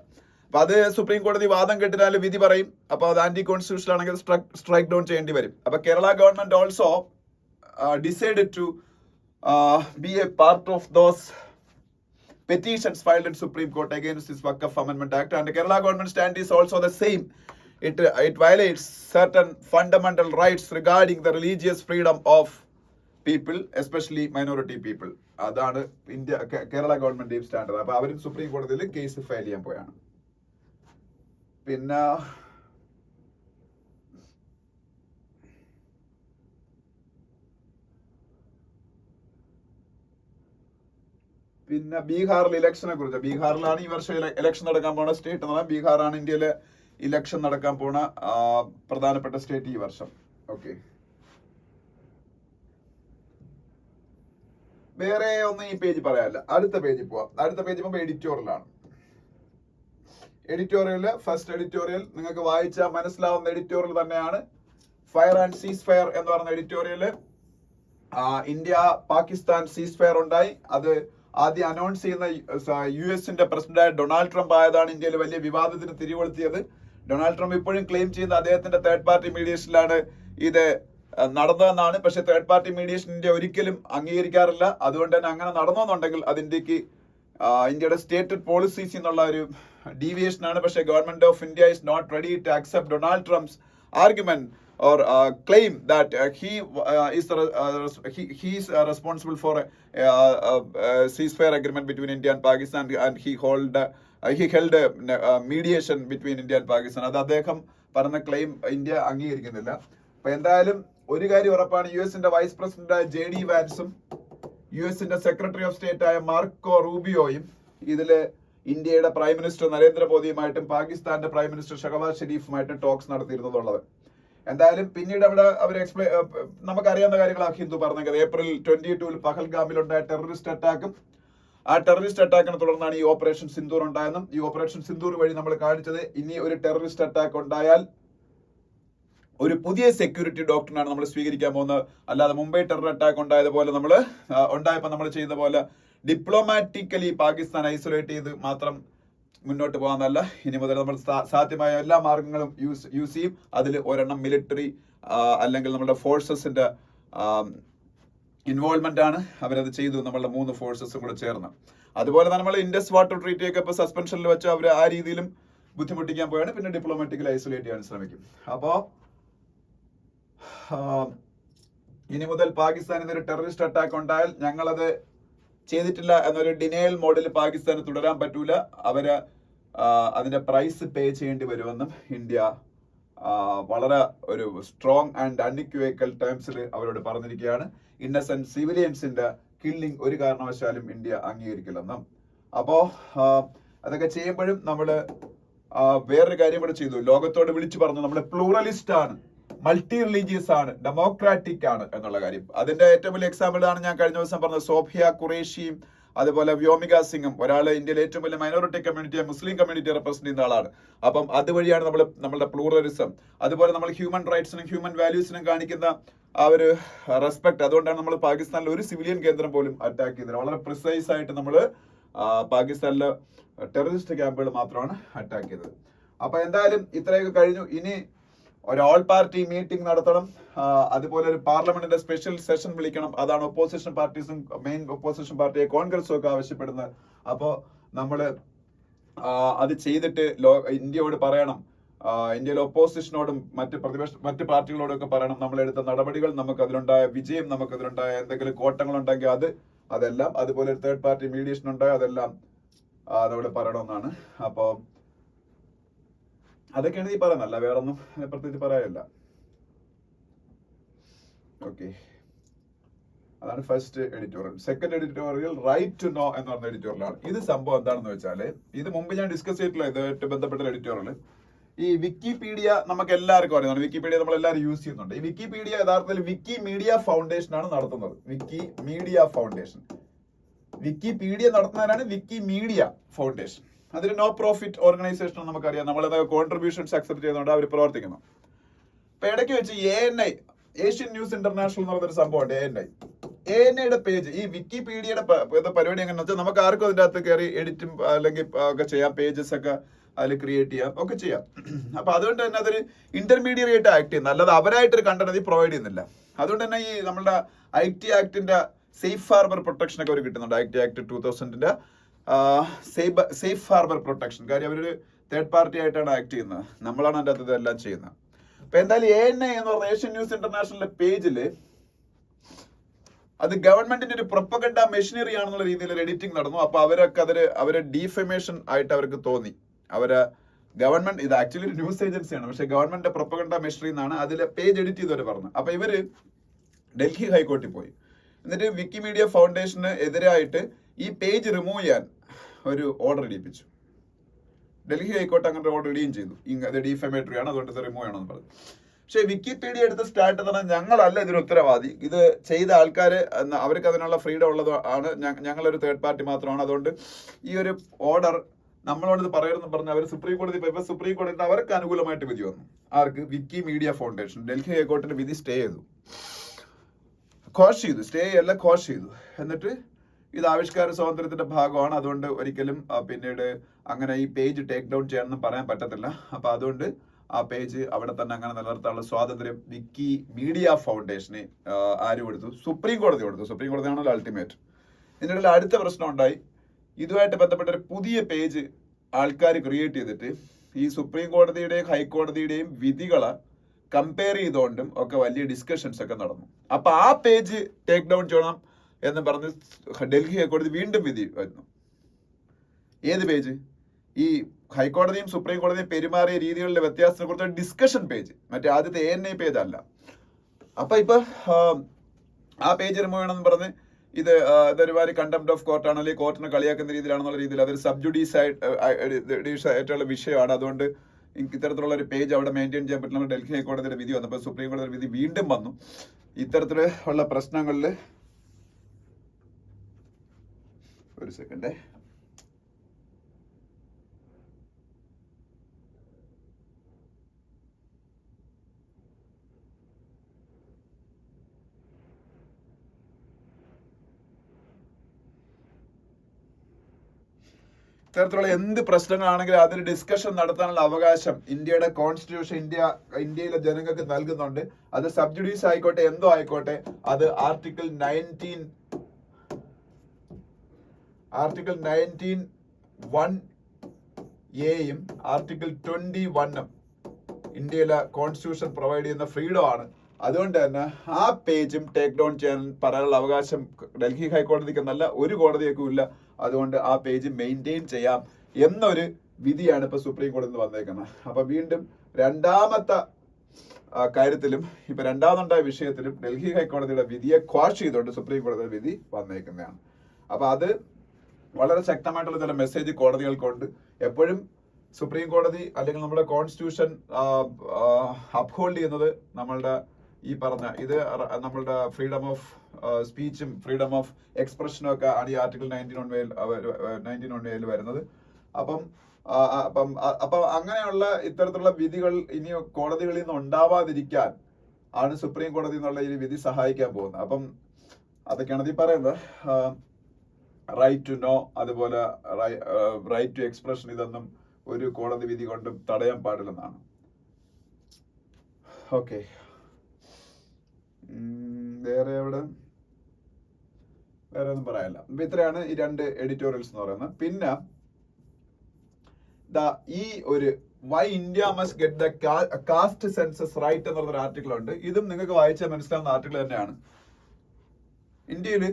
അപ്പൊ അത് സുപ്രീം കോടതി വാദം കേട്ടിനാൽ വിധി പറയും. അപ്പൊ അത് ആന്റി കോൺസ്റ്റിറ്റ്യൂഷണൽ ആണെങ്കിൽ സ്ട്രൈക്ക് ഡൗൺ ചെയ്യേണ്ടി വരും. അപ്പൊ Kerala government also decided to be a part of those petitions filed in Supreme Court against this Waqf Amendment Act, and the Kerala government stand is also the same. It violates certain fundamental rights regarding the religious freedom of people, especially minority people. അതാണ് Kerala government stand. അപ്പൊ അവരും supreme കോടതിയിൽ case file ചെയ്യാൻ പോയാണ്. പിന്നെ ബീഹാറിൽ ഇലക്ഷനെ കുറിച്ച്. ബീഹാറിലാണ് ഈ വർഷം ഇലക്ഷൻ നടക്കാൻ പോണ സ്റ്റേറ്റ് എന്ന് പറഞ്ഞാൽ ബീഹാറാണ് ഇന്ത്യയിലെ ഇലക്ഷൻ നടക്കാൻ പോണ പ്രധാനപ്പെട്ട സ്റ്റേറ്റ് ഈ വർഷം. ഓക്കെ, വേറെ ഒന്നും ഈ പേജ് പറയാനില്ല. അടുത്ത പേജിൽ പോവാം. അടുത്ത പേജ് പോകുമ്പോൾ എഡിറ്റോറിയലാണ്. എഡിറ്റോറിയല് ഫസ്റ്റ് എഡിറ്റോറിയൽ നിങ്ങൾക്ക് വായിച്ചാൽ മനസ്സിലാവുന്ന എഡിറ്റോറിയൽ തന്നെയാണ്. ഫയർ ആൻഡ് സീസ് ഫയർ എന്ന് പറഞ്ഞ എഡിറ്റോറിയല് ഇന്ത്യ പാകിസ്ഥാൻ സീസ് ഫയർ ഉണ്ടായി. അത് ആദ്യം അനൗൺസ് ചെയ്യുന്ന US-ന്റെ പ്രസിഡന്റായ ഡൊണാൾഡ് ട്രംപ് ആയതാണ് ഇന്ത്യയിൽ വലിയ വിവാദത്തിന് തിരികൊളുത്തിയത്. ഡൊണാൾഡ് ട്രംപ് ഇപ്പോഴും ക്ലെയിം ചെയ്യുന്ന അദ്ദേഹത്തിന്റെ തേർഡ് പാർട്ടി മീഡിയേഷനിലാണ് ഇത് നടന്നതെന്നാണ്. പക്ഷെ തേർഡ് പാർട്ടി മീഡിയേഷൻ ഇന്ത്യ ഒരിക്കലും അംഗീകരിക്കാറില്ല. അതുകൊണ്ട് തന്നെ അങ്ങനെ നടന്നെന്നുണ്ടെങ്കിൽ അത് ഇന്ത്യയുടെ സ്റ്റേറ്റഡ് പോളിസീസ് എന്നുള്ള ഒരു ഡീവിയേഷൻ ആണ്. പക്ഷേ government of India is not ready to accept Donald Trump's argument or claim that he is responsible for a ceasefire agreement between India and Pakistan, and he held a mediation between India and Pakistan. അത് അദ്ദേഹം പറഞ്ഞ claim India അംഗീകരിക്കുന്നില്ല. അപ്പൊ എന്തായാലും ഒരു കാര്യം ഉറപ്പാണ്, US-ന്റെ vice പ്രസിഡന്റായ JD വാൻസും US-ന്റെ സെക്രട്ടറി ഓഫ് സ്റ്റേറ്റ് ആയ മാർക്കോ റൂബിയോയും ഇതില് ഇന്ത്യയുടെ പ്രൈം മിനിസ്റ്റർ നരേന്ദ്രമോദിയുമായിട്ടും പാകിസ്ഥാന്റെ പ്രൈം മിനിസ്റ്റർ ഷഹബാസ് ഷെരീഫുമായിട്ടും ടോക്സ് നടത്തിയിരുന്നതുള്ളത്. എന്തായാലും പിന്നീട് അവിടെ അവർ നമുക്കറിയാവുന്ന കാര്യങ്ങളാണ് ഹിന്ദു പറഞ്ഞത്. April 22 പഹൽഗാമിലുണ്ടായ ടെററിസ്റ്റ് അറ്റാക്കും ആ ടെററിസ്റ്റ് അറ്റാക്കിനെ തുടർന്നാണ് ഈ ഓപ്പറേഷൻ സിന്ദൂർ ഉണ്ടായെന്നും ഈ ഓപ്പറേഷൻ സിന്ദൂർ വഴി നമ്മൾ കാണിച്ചത് ഇനി ഒരു ടെററിസ്റ്റ് അറ്റാക്ക് ഉണ്ടായാൽ ഒരു പുതിയ സെക്യൂരിറ്റി ഡോക്ടറിനാണ് നമ്മൾ സ്വീകരിക്കാൻ പോകുന്നത്. അല്ലാതെ മുംബൈ ടെറർ അറ്റാക്ക് ഉണ്ടായതുപോലെ ഉണ്ടായപ്പോൾ നമ്മൾ ചെയ്ത പോലെ ഡിപ്ലോമാറ്റിക്കലി പാകിസ്ഥാൻ ഐസൊലേറ്റ് ചെയ്ത് മാത്രം മുന്നോട്ട് പോകാന്നല്ല. ഇനി മുതൽ നമ്മൾ സാധ്യമായ എല്ലാ മാർഗങ്ങളും യൂസ് ചെയ്യും. അതിൽ ഒരെണ്ണം മിലിറ്ററി അല്ലെങ്കിൽ നമ്മുടെ ഫോഴ്സസിന്റെ ഇൻവോൾവ്മെന്റ് ആണ്. അവരത് ചെയ്തു, നമ്മളുടെ 3 ഫോഴ്സസും കൂടെ ചേർന്ന്. അതുപോലെ നമ്മൾ ഇൻഡസ് വാട്ടർ ട്രീറ്റി ഒക്കെ ഇപ്പൊ സസ്പെൻഷനിൽ വെച്ച് അവർ ആ രീതിയിലും ബുദ്ധിമുട്ടിക്കാൻ പോയാണ്. പിന്നെ ഡിപ്ലോമാറ്റിക്കലി ഐസൊലേറ്റ് ചെയ്യാൻ ശ്രമിക്കും. അപ്പോ ഇനി മുതൽ പാകിസ്ഥാനിൽ ഒരു ടെററിസ്റ്റ് അറ്റാക്ക് ഉണ്ടായാൽ ഞങ്ങളത് ചെയ്തിട്ടില്ല എന്നൊരു ഡിനയൽ മോഡിൽ പാകിസ്ഥാന് തുടരാൻ പറ്റൂല. അവര് അതിന്റെ പ്രൈസ് പേ ചെയ്യേണ്ടി വരുമെന്നും ഇന്ത്യ വളരെ ഒരു സ്ട്രോങ് ആൻഡ് അൺഇക്വേക്കൽ ടേംസിൽ അവരോട് പറഞ്ഞിരിക്കുകയാണ്. ഇന്നസെന്റ് സിവിലിയൻസിന്റെ കില്ലിംഗ് ഒരു കാരണവശാലും ഇന്ത്യ അംഗീകരിക്കില്ലെന്നും. അപ്പോ അതൊക്കെ ചെയ്യുമ്പോഴും നമ്മള് വേറൊരു കാര്യം കൂടെ ചെയ്തു. ലോകത്തോട് വിളിച്ചു പറഞ്ഞു നമ്മൾ പ്ലൂറലിസ്റ്റ് ആണ്, മൾട്ടി റിലീജിയസ് ആണ്, ഡെമോക്രാറ്റിക് ആണ് എന്നുള്ള കാര്യം. അതിന്റെ ഏറ്റവും വലിയ എക്സാമ്പിൾ ആണ് ഞാൻ കഴിഞ്ഞ ദിവസം പറഞ്ഞത്. സോഫിയ ഖുറേഷിയും അതുപോലെ വ്യോമിക സിംഗും, ഒരാള് ഇന്ത്യയിലെ ഏറ്റവും വലിയ മൈനോറിറ്റി കമ്മ്യൂണിറ്റിയെ മുസ്ലിം കമ്മ്യൂണിറ്റി റെപ്രസെന്റ് ചെയ്യുന്ന ആളാണ്. അപ്പം അതുവഴിയാണ് നമ്മളുടെ പ്ലൂറലിസം, അതുപോലെ നമ്മൾ ഹ്യൂമൻ റൈറ്റ്സിനും ഹ്യൂമൻ വാല്യൂസിനും കാണിക്കുന്ന ആ ഒരു റെസ്പെക്ട്. അതുകൊണ്ടാണ് നമ്മൾ പാകിസ്ഥാനിൽ ഒരു സിവിലിയൻ കേന്ദ്രം പോലും അറ്റാക്ക് ചെയ്തത്. വളരെ പ്രിസൈസ് ആയിട്ട് നമ്മൾ പാകിസ്ഥാനിലെ ടെററിസ്റ്റ് ക്യാമ്പുകൾ മാത്രമാണ് അറ്റാക്ക് ചെയ്തത്. അപ്പൊ എന്തായാലും ഇത്രയൊക്കെ കഴിഞ്ഞു. ഇനി ഒരു ഓൾ പാർട്ടി മീറ്റിംഗ് നടത്തണം. അതുപോലെ ഒരു പാർലമെന്റിന്റെ സ്പെഷ്യൽ സെഷൻ വിളിക്കണം. അതാണ് ഒപ്പോസിഷൻ പാർട്ടീസും മെയിൻ ഒപ്പോസിഷൻ പാർട്ടിയെ കോൺഗ്രസും ഒക്കെ ആവശ്യപ്പെടുന്നത്. അപ്പോൾ നമ്മള് അത് ചെയ്തിട്ട് ഇന്ത്യയോട് പറയണം, ഇന്ത്യയിലെ ഒപ്പോസിഷനോടും മറ്റ് പാർട്ടികളോടും ഒക്കെ പറയണം നമ്മളെടുത്ത നടപടികൾ, നമുക്ക് അതിലുണ്ടായ വിജയം, നമുക്ക് അതിലുണ്ടായ എന്തെങ്കിലും കോട്ടങ്ങളുണ്ടെങ്കിൽ അതെല്ലാം, അതുപോലെ ഒരു തേർഡ് പാർട്ടി മീഡിയേഷൻ ഉണ്ടായ അതെല്ലാം അതോട് പറയണമെന്നാണ്. അപ്പോൾ അതൊക്കെയാണ് ഈ പറയുന്നല്ല, വേറൊന്നും പ്രത്യേകിച്ച് പറയാനില്ല. ഓക്കെ. അതാണ് first editorial. Second editorial right to know എന്ന് പറഞ്ഞ എഡിറ്റോറിയലാണ്. ഇത് സംഭവം എന്താണെന്ന് വെച്ചാൽ, ഇത് മുമ്പ് ഞാൻ ഡിസ്കസ് ചെയ്തിട്ടുള്ള ഇതുമായിട്ട് ബന്ധപ്പെട്ട എഡിറ്റോറിയൽ. ഈ വിക്കിപീഡിയ നമുക്ക് എല്ലാവർക്കും അറിയുന്നതാണ്. വിക്കിപീഡിയ നമ്മൾ എല്ലാവരും യൂസ് ചെയ്യുന്നുണ്ട്. ഈ വിക്കിപീഡിയ യഥാർത്ഥത്തിൽ വിക്കിമീഡിയ ഫൗണ്ടേഷൻ ആണ് നടത്തുന്നത്. Wikimedia foundation. വിക്കിപീഡിയ നടത്തുന്നതിനാണ് വിക്കിമീഡിയ ഫൗണ്ടേഷൻ. അതൊരു നോ പ്രോഫിറ്റ് ഓർഗനൈസേഷൻ നമുക്കറിയാം. നമ്മളത് കോൺട്രിബ്യൂഷൻസ് അക്സെപ്റ്റ് ചെയ്യുന്നുണ്ട്, അവർ പ്രവർത്തിക്കുന്നു. അപ്പൊ ഇടയ്ക്ക് വെച്ച് ANI, ഏഷ്യൻ ന്യൂസ് ഇന്റർനാഷണൽ എന്ന് പറയുന്നൊരു സംഭവമുണ്ട്. ANIയുടെ പേജ്, ഈ വിക്കിപീഡിയയുടെ പരിപാടി എങ്ങനെയാണെന്ന് വെച്ചാൽ, നമുക്ക് ആർക്കും അതിൻ്റെ അകത്ത് കയറി എഡിറ്റും അല്ലെങ്കിൽ ഒക്കെ ചെയ്യാം, പേജസ് ഒക്കെ അതിൽ ക്രിയേറ്റ് ചെയ്യാം, ഒക്കെ ചെയ്യാം. അപ്പൊ അതുകൊണ്ട് തന്നെ അതൊരു ഇന്റർമീഡിയറ്റ് ആയിട്ട് ആക്ട് ചെയ്യുന്നത്, അല്ലാതെ അവരായിട്ടൊരു കണ്ടന്റ് അത് പ്രൊവൈഡ് ചെയ്യുന്നില്ല. അതുകൊണ്ട് തന്നെ ഈ നമ്മുടെ IT ആക്ടിന്റെ സേഫ് ഹാർബർ പ്രൊട്ടക്ഷൻ ഒക്കെ അവർ കിട്ടുന്നുണ്ട്. IT ആക്ട് 2000ന്റെ സേഫ് ഹാർബർ പ്രൊട്ടക്ഷൻ. കാര്യം അവരൊരു തേർഡ് പാർട്ടി ആയിട്ടാണ് ആക്ട് ചെയ്യുന്നത്, നമ്മളാണ് അതിൻ്റെ അകത്ത് ഇതെല്ലാം ചെയ്യുന്നത്. അപ്പൊ എന്തായാലും ANI എന്ന് പറഞ്ഞ ഏഷ്യൻ ന്യൂസ് ഇന്റർനാഷണലിന്റെ പേജില് അത് ഗവൺമെന്റിന്റെ ഒരു പ്രൊപ്പഗണ്ട മെഷീനറി ആണെന്നുള്ള രീതിയിൽ എഡിറ്റിംഗ് നടന്നു. അപ്പൊ അവരെ ഡീഫമേഷൻ ആയിട്ട് അവർക്ക് തോന്നി. ഗവൺമെന്റ്, ഇത് ആക്ച്വലി ഒരു ന്യൂസ് ഏജൻസിയാണ്, പക്ഷെ ഗവൺമെന്റിന്റെ പ്രൊപ്പഗണ്ട മെഷീനറി എന്നാണ് അതിലെ പേജ് എഡിറ്റ് ചെയ്തവർ പറഞ്ഞു. അപ്പൊ ഇവര് ഡൽഹി ഹൈക്കോർട്ടിൽ പോയി. എന്നിട്ട് വിക്കിമീഡിയ ഫൗണ്ടേഷന് എതിരായിട്ട് ഈ പേജ് റിമൂവ് ചെയ്യാൻ ഒരു ഓർഡർ ഇടിപ്പിച്ചു. ഡൽഹി ഹൈക്കോർട്ട് അങ്ങനെ ഓർഡർ ഇടുകയും ചെയ്തു. അത് ഡീഫമേറ്ററി ആണ്, അതുകൊണ്ട് ഇത് റിമൂവ് ചെയ്യണമെന്ന് പറഞ്ഞു. പക്ഷെ വിക്കിപീഡിയ എടുത്ത സ്റ്റാർട്ട് എന്ന് പറഞ്ഞാൽ, ഞങ്ങളല്ല ഇതിന് ഉത്തരവാദി, ഇത് ചെയ്ത ആൾക്കാർ, അവർക്ക് അതിനുള്ള ഫ്രീഡം ഉള്ളത് ആണ്, ഞങ്ങളൊരു തേർഡ് പാർട്ടി മാത്രമാണ്, അതുകൊണ്ട് ഈ ഒരു ഓർഡർ നമ്മളോട് ഇത് പറയണമെന്ന് പറഞ്ഞ് അവർ സുപ്രീം കോടതി പോയപ്പോൾ സുപ്രീം കോടതി അവർക്ക് അനുകൂലമായിട്ട് വിധി വന്നു. ആർക്ക്? Wikimedia foundation. ഡൽഹി ഹൈക്കോർട്ടിന്റെ വിധി സ്റ്റേ ചെയ്തു, ഖോഷ് ചെയ്തു. എന്നിട്ട് ഇത് ആവിഷ്കാര സ്വാതന്ത്ര്യത്തിന്റെ ഭാഗമാണ്, അതുകൊണ്ട് ഒരിക്കലും പിന്നീട് അങ്ങനെ ഈ പേജ് ടേക്ക് ഡൗൺ ചെയ്യാനൊന്നും പറയാൻ പറ്റത്തില്ല. അപ്പൊ അതുകൊണ്ട് ആ പേജ് അവിടെ തന്നെ അങ്ങനെ നിലനിർത്താനുള്ള സ്വാതന്ത്ര്യം വിക്കിമീഡിയ ഫൗണ്ടേഷന് ആര് കൊടുത്തു? സുപ്രീം കോടതി കൊടുത്തു. സുപ്രീം കോടതിയാണല്ലോ അൾട്ടിമേറ്റ്. ഇതിനിടയിൽ അടുത്ത പ്രശ്നം ഉണ്ടായി. ഇതുമായിട്ട് ബന്ധപ്പെട്ട ഒരു പുതിയ പേജ് ആൾക്കാർ ക്രിയേറ്റ് ചെയ്തിട്ട് ഈ സുപ്രീം കോടതിയുടെയും ഹൈക്കോടതിയുടെയും വിധികളെ കമ്പയർ ചെയ്തുകൊണ്ടും ഒക്കെ വലിയ ഡിസ്കഷൻസ് ഒക്കെ നടന്നു. അപ്പൊ ആ പേജ് ടേക്ക് ഡൗൺ ചെയ്യണം എന്ന് പറഞ്ഞ് ഡൽഹി ഹൈക്കോടതി വീണ്ടും വിധി വരുന്നു. ഏത് പേജ്? ഈ ഹൈക്കോടതിയും സുപ്രീം കോടതിയും പെരുമാറിയ രീതികളിലെ വ്യത്യാസത്തെ കുറിച്ച് ഡിസ്കഷൻ പേജ്, മറ്റേ ആദ്യത്തെ ANI പേജ് അല്ല. അപ്പൊ ആ പേജ് റിമൂവ് ചെയ്യണമെന്ന് പറഞ്ഞ് ഇതൊരുമാതിരി കണ്ടംപ്റ്റ് ഓഫ് കോർട്ടാണ്, അല്ലെങ്കിൽ കോർട്ടിനെ കളിയാക്കുന്ന രീതിയിലാണെന്നുള്ള രീതിയിൽ അതൊരു സബ്ജുഡീസ് ആയിട്ടുള്ള വിഷയമാണ്. അതുകൊണ്ട് ഇത്തരത്തിലുള്ള ഒരു പേജ് അവിടെ മെയിൻറ്റെയിൻ ചെയ്യാൻ പറ്റില്ല. ഡൽഹി ഹൈക്കോടതിയുടെ വിധി വന്നപ്പോൾ സുപ്രീം കോടതിയുടെ വിധി വീണ്ടും വന്നു. ഇത്തരത്തിലുള്ള പ്രശ്നങ്ങളിൽ ഒരു സെക്കൻഡ്, ഇത്തരത്തിലുള്ള എന്ത് പ്രശ്നങ്ങളാണെങ്കിലും അതിന് ഡിസ്കഷൻ നടത്താനുള്ള അവകാശം ഇന്ത്യയുടെ കോൺസ്റ്റിറ്റ്യൂഷൻ ഇന്ത്യയിലെ ജനങ്ങൾക്ക് നൽകുന്നുണ്ട്. അത് സബ്ജുഡീസ് ആയിക്കോട്ടെ, എന്തോ ആയിക്കോട്ടെ, അത് ആർട്ടിക്കിൾ 19(1)(a)യും ആർട്ടിക്കിൾ 21 ഇന്ത്യയിലെ കോൺസ്റ്റിറ്റ്യൂഷൻ പ്രൊവൈഡ് ചെയ്യുന്ന ഫ്രീഡം ആണ്. അതുകൊണ്ട് തന്നെ ആ പേജും ടേക്ക് ഡൗൺ ചെയ്യാൻ പറയാനുള്ള അവകാശം ഡൽഹി ഹൈക്കോടതിക്ക് നല്ല ഒരു കോടതിയൊക്കെ ഇല്ല. അതുകൊണ്ട് ആ പേജ് മെയിൻറ്റെയിൻ ചെയ്യാം എന്നൊരു വിധിയാണ് ഇപ്പൊ സുപ്രീം കോടതി വന്നേക്കുന്നത്. അപ്പൊ വീണ്ടും രണ്ടാമത്തെ കാര്യത്തിലും ഇപ്പൊ രണ്ടാമതുണ്ടായ വിഷയത്തിലും ഡൽഹി ഹൈക്കോടതിയുടെ വിധിയെ ക്വാഷ് ചെയ്തുകൊണ്ട് സുപ്രീം കോടതിയുടെ വിധി വന്നേക്കുന്നതാണ്. അപ്പൊ അത് വളരെ ശക്തമായിട്ടുള്ള ചില മെസ്സേജ് കോടതികൾക്കുണ്ട്. എപ്പോഴും സുപ്രീം കോടതി അല്ലെങ്കിൽ നമ്മുടെ കോൺസ്റ്റിറ്റ്യൂഷൻ അപ്ഹോൾഡ് ചെയ്യുന്നത് നമ്മളുടെ ഈ പറഞ്ഞ ഇത് നമ്മളുടെ ഫ്രീഡം ഓഫ് സ്പീച്ചും ഫ്രീഡം ഓഫ് എക്സ്പ്രഷനും ഒക്കെ ആണ് ഈ ആർട്ടിക്കിൾ 19(1)(a) വരുന്നത്. അപ്പം അങ്ങനെയുള്ള ഇത്തരത്തിലുള്ള വിധികൾ ഇനി കോടതികളിൽ നിന്ന് ഉണ്ടാവാതിരിക്കാൻ ആണ് സുപ്രീം കോടതി എന്നുള്ള ഈ വിധി സഹായിക്കാൻ പോകുന്നത്. അപ്പം അതൊക്കെയാണ് ഈ പറയുന്നത്. റൈറ്റ് ടു നോ, അതുപോലെ റൈറ്റ് ടു എക്സ്പ്രഷൻ, ഇതൊന്നും ഒരു കോടതി വിധി കൊണ്ടും തടയാൻ പാടില്ലെന്നാണ്. ഓക്കെ, വേറെ ഒന്നും പറയാനില്ല. അപ്പൊ ഇത്രയാണ് ഈ രണ്ട് എഡിറ്റോറിയൽസ് എന്ന് പറയുന്നത്. പിന്നെ ഈ ഒരു why India must get the caste census right എന്ന് പറഞ്ഞൊരു ആർട്ടിക്കിൾ ഉണ്ട്. ഇതും നിങ്ങൾക്ക് വായിച്ചാൽ മനസ്സിലാവുന്ന ആർട്ടിക്കിൾ തന്നെയാണ്. ഇന്ത്യയിൽ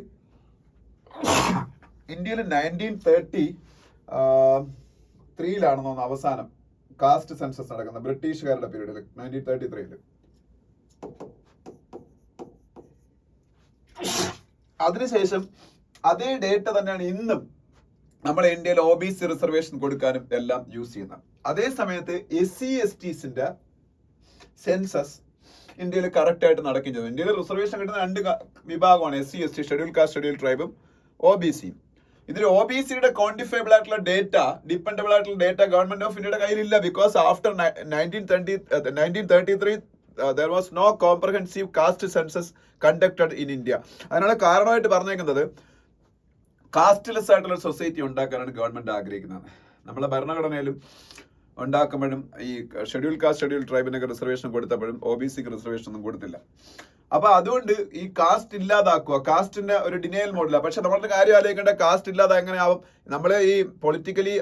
1933 അവസാനം കാസ്റ്റ് സെൻസസ് നടക്കുന്നത്, ബ്രിട്ടീഷുകാരുടെ പീരീഡിൽ 1933. അതിനുശേഷം അതേ ഡേറ്റ തന്നെയാണ് ഇന്നും നമ്മളെ ഇന്ത്യയിൽ OBC റിസർവേഷൻ കൊടുക്കാനും എല്ലാം യൂസ് ചെയ്യുന്നത്. അതേ സമയത്ത് SC/STസിന്റെ സെൻസസ് ഇന്ത്യയിൽ കറക്റ്റ് ആയിട്ട് നടക്കുകയും ചെയ്തു. ഇന്ത്യയിൽ റിസർവേഷൻ കിട്ടുന്ന 2 വിഭാഗമാണ്, SC/ST ഷെഡ്യൂൾ കാസ്റ്റ് ഷെഡ്യൂൾ ട്രൈബും OBC. ഇതിൽ OBCയുടെ ക്വാണ്ടിഫയബിൾ ആയിട്ടുള്ള ഡേറ്റ, ഡിപ്പെൻഡബിൾ ആയിട്ടുള്ള ഡേറ്റ ഗവൺമെന്റ് ഓഫ് ഇന്ത്യയുടെ കയ്യിലില്ല. Because after 1933 there was no comprehensive caste census conducted in India. അതിനുള്ള കാരണമായിട്ട് പറഞ്ഞേക്കുന്നത് കാസ്റ്റ്ലെസ് ആയിട്ടുള്ള സൊസൈറ്റി ഉണ്ടാക്കാനാണ് ഗവൺമെന്റ് ആഗ്രഹിക്കുന്നത്. നമ്മളെ ഭരണഘടനയിലും ഉണ്ടാക്കുമ്പോഴും ഈ ഷെഡ്യൂൾ കാസ്റ്റ് ഷെഡ്യൂൾ ട്രൈബിനൊക്കെ റിസർവേഷൻ കൊടുത്തപ്പോഴും OBCക്ക് റിസർവേഷൻ ഒന്നും കൊടുത്തില്ല. അപ്പൊ അതുകൊണ്ട് ഈ കാസ്റ്റ് ഇല്ലാതാക്കുക, കാസ്റ്റിന്റെ ഒരു ഡിനയൽ മോഡലാണ്. പക്ഷെ നമ്മളുടെ കാര്യം ആലോചിക്കേണ്ട, കാസ്റ്റ് ഇല്ലാതെ എങ്ങനെയാവും? നമ്മളെ ഈ പൊളിറ്റിക്കലി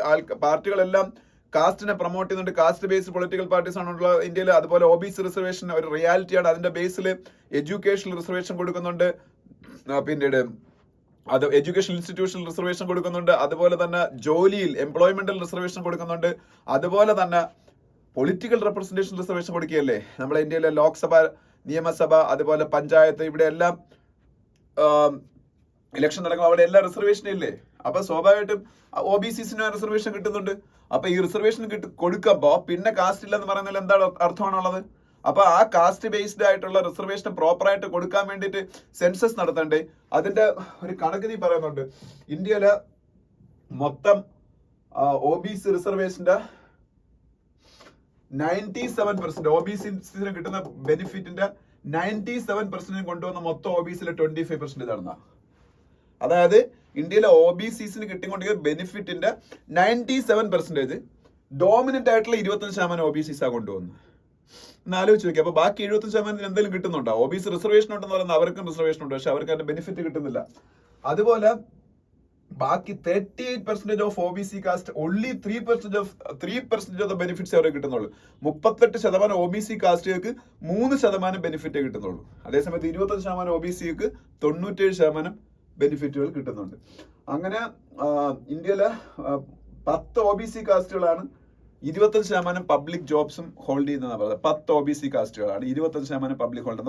പാർട്ടികളെല്ലാം കാസ്റ്റിനെ പ്രൊമോട്ട് ചെയ്യുന്നുണ്ട്. കാസ്റ്റ് ബേസ്ഡ് പൊളിറ്റിക്കൽ പാർട്ടീസ് ആണുള്ള ഇന്ത്യയിൽ. അതുപോലെ OBC റിസർവേഷൻ ഒരു റിയാലിറ്റിയാണ്. അതിന്റെ ബേസിൽ എഡ്യൂക്കേഷണൽ റിസർവേഷൻ കൊടുക്കുന്നുണ്ട്, പിന്നീട് അത് എഡ്യൂക്കേഷൻ ഇൻസ്റ്റിറ്റ്യൂഷണൽ റിസർവേഷൻ കൊടുക്കുന്നുണ്ട്, അതുപോലെ തന്നെ ജോലിയിൽ എംപ്ലോയ്മെന്റൽ റിസർവേഷൻ കൊടുക്കുന്നുണ്ട്, അതുപോലെ തന്നെ പൊളിറ്റിക്കൽ റെപ്രസെന്റേഷൻ റിസർവേഷൻ കൊടുക്കുകയല്ലേ. നമ്മളെ ഇന്ത്യയിലെ ലോക്സഭ, നിയമസഭ, അതുപോലെ പഞ്ചായത്ത്, ഇവിടെ എല്ലാം ഇലക്ഷൻ നടക്കുമ്പോൾ അവിടെ എല്ലാ റിസർവേഷനും ഇല്ലേ. അപ്പൊ സ്വാഭാവികമായിട്ടും OBCസിന് റിസർവേഷൻ കിട്ടുന്നുണ്ട്. അപ്പൊ ഈ റിസർവേഷൻ കൊടുക്കുമ്പോ പിന്നെ കാസ്റ്റ് ഇല്ലെന്ന് പറയുന്നതിൽ എന്താണ് അർത്ഥമാണുള്ളത്? അപ്പൊ ആ കാസ്റ്റ് ബേസ്ഡ് ആയിട്ടുള്ള റിസർവേഷൻ പ്രോപ്പർ ആയിട്ട് കൊടുക്കാൻ വേണ്ടിയിട്ട് സെൻസസ് നടത്തണ്ടേ? അതിന്റെ ഒരു കണക്ക് നീ പറയുന്നുണ്ട്. ഇന്ത്യയിലെ മൊത്തം OBC റിസർവേഷന്റെ 97% OBCന് കിട്ടുന്ന ബെനിഫിറ്റിന്റെ 97% കൊണ്ടുവന്ന മൊത്തം OBCയിലെ 25% ഇതാണ്. അതായത് ഇന്ത്യയിലെ OBCസിന് കിട്ടിക്കൊണ്ടിരിക്കുന്ന ബെനിഫിറ്റിന്റെ 97% ഡോമിനന്റ് ആയിട്ടുള്ള 25% OBCസാ കൊണ്ടുവന്നത്. എന്നാലോചിച്ച് നോക്കി. അപ്പൊ ബാക്കി 75% എന്തെങ്കിലും കിട്ടുന്നുണ്ടോ? OBC റിസർവേഷൻ ഉണ്ടെന്ന് പറയുന്നത് അവർക്കും റിസർവേഷൻ ഉണ്ട്, പക്ഷെ അവർക്ക് അതിന്റെ ബെനിഫിറ്റ് കിട്ടുന്നില്ല. അതുപോലെ ബാക്കി 38% of OBC caste only 3% of the benefits അവരെ കിട്ടുന്നുള്ളൂ. 38% OBC കാസ്റ്റുകൾക്ക് 3% ബെനിഫിറ്റേ കിട്ടുന്നുള്ളൂ. അതേസമയത്ത് 25% OBCക്ക് 97% ബെനിഫിറ്റുകൾ കിട്ടുന്നുണ്ട്. അങ്ങനെ ഇന്ത്യയിലെ 10 OBC കാസ്റ്റുകളാണ് 25% പബ്ലിക് ജോബ്സും ഹോൾഡ് ചെയ്യുന്നതാണ് പറയുന്നത്. 10 OBC കാസ്റ്റുകളാണ് 25% പബ്ലിക് ഹോൾഡ്,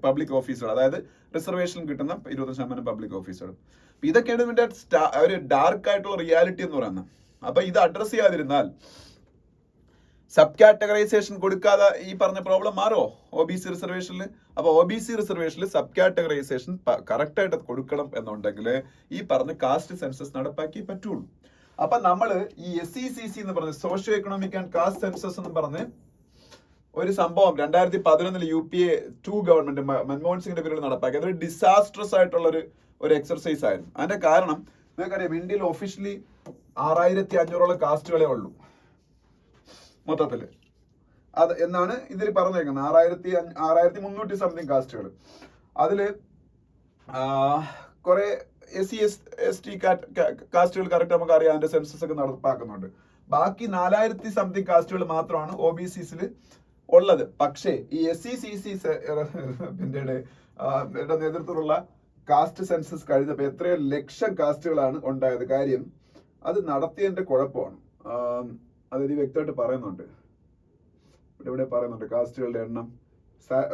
പബ്ലിക് ഓഫീസുകൾ, അതായത് റിസർവേഷൻ കിട്ടുന്ന 25% പബ്ലിക് ഓഫീസുകൾ. ഇതൊക്കെയാണ് ഇതിന്റെ ഒരു ഡാർക്ക് ആയിട്ടുള്ള റിയാലിറ്റി എന്ന് പറയുന്നത്. അപ്പൊ ഇത് അഡ്രസ് ചെയ്യാതിരുന്നാൽ, സബ് കാറ്റഗറൈസേഷൻ കൊടുക്കാതെ ഈ പറഞ്ഞ പ്രോബ്ലം മാറോ OBC റിസർവേഷനിൽ? അപ്പൊ OBC റിസർവേഷനിൽ സബ് കാറ്റഗറൈസേഷൻ കറക്റ്റ് ആയിട്ട് കൊടുക്കണം എന്നുണ്ടെങ്കിൽ ഈ പറഞ്ഞ കാസ്റ്റ് സെൻസസ് നടപ്പാക്കി പറ്റുള്ളൂ. അപ്പൊ നമ്മള് ഈ SECC എന്ന് പറഞ്ഞ socio economic and caste census എന്ന് പറഞ്ഞ് ഒരു സംഭവം 2011 UPA 2 ഗവൺമെന്റ് മൻമോഹൻ സിംഗിന്റെ പേരിൽ നടപ്പാക്കി. അതൊരു ഡിസാസ്ട്രസ് ആയിട്ടുള്ള ഒരു എക്സർസൈസ് ആയിരുന്നു. അതിന്റെ കാരണം നിങ്ങൾക്കറിയാം, ഇന്ത്യയിൽ ഒഫീഷ്യലി 6500 കാസ്റ്റുകളെ ഉള്ളൂ മൊത്തത്തില്. അത് എന്നാണ് ഇതിൽ പറഞ്ഞേക്കുന്നത്. 6300 സംതിങ് കാസ്റ്റുകൾ. അതില് കുറെ SC/ST കാസ്റ്റുകൾ കറക്റ്റ് നമുക്ക് അറിയാം, അതിന്റെ സെൻസസ് ഒക്കെ നടപ്പാക്കുന്നുണ്ട്. ബാക്കി 4000 സംതിങ് കാസ്റ്റുകൾ മാത്രമാണ് OBCസിൽ ഉള്ളത്. പക്ഷേ ഈ SECC നേതൃത്വത്തിലുള്ള കാസ്റ്റ് സെൻസസ് കഴിഞ്ഞപ്പോൾ എത്രയോ ലക്ഷം കാസ്റ്റുകളാണ് ഉണ്ടായത്. കാര്യം അത് നടത്തിയതിന്റെ കുഴപ്പമാണ്. അത് വ്യക്തമായിട്ട് പറയുന്നുണ്ട്, ഇവിടെ പറയുന്നുണ്ട് കാസ്റ്റുകളുടെ എണ്ണം.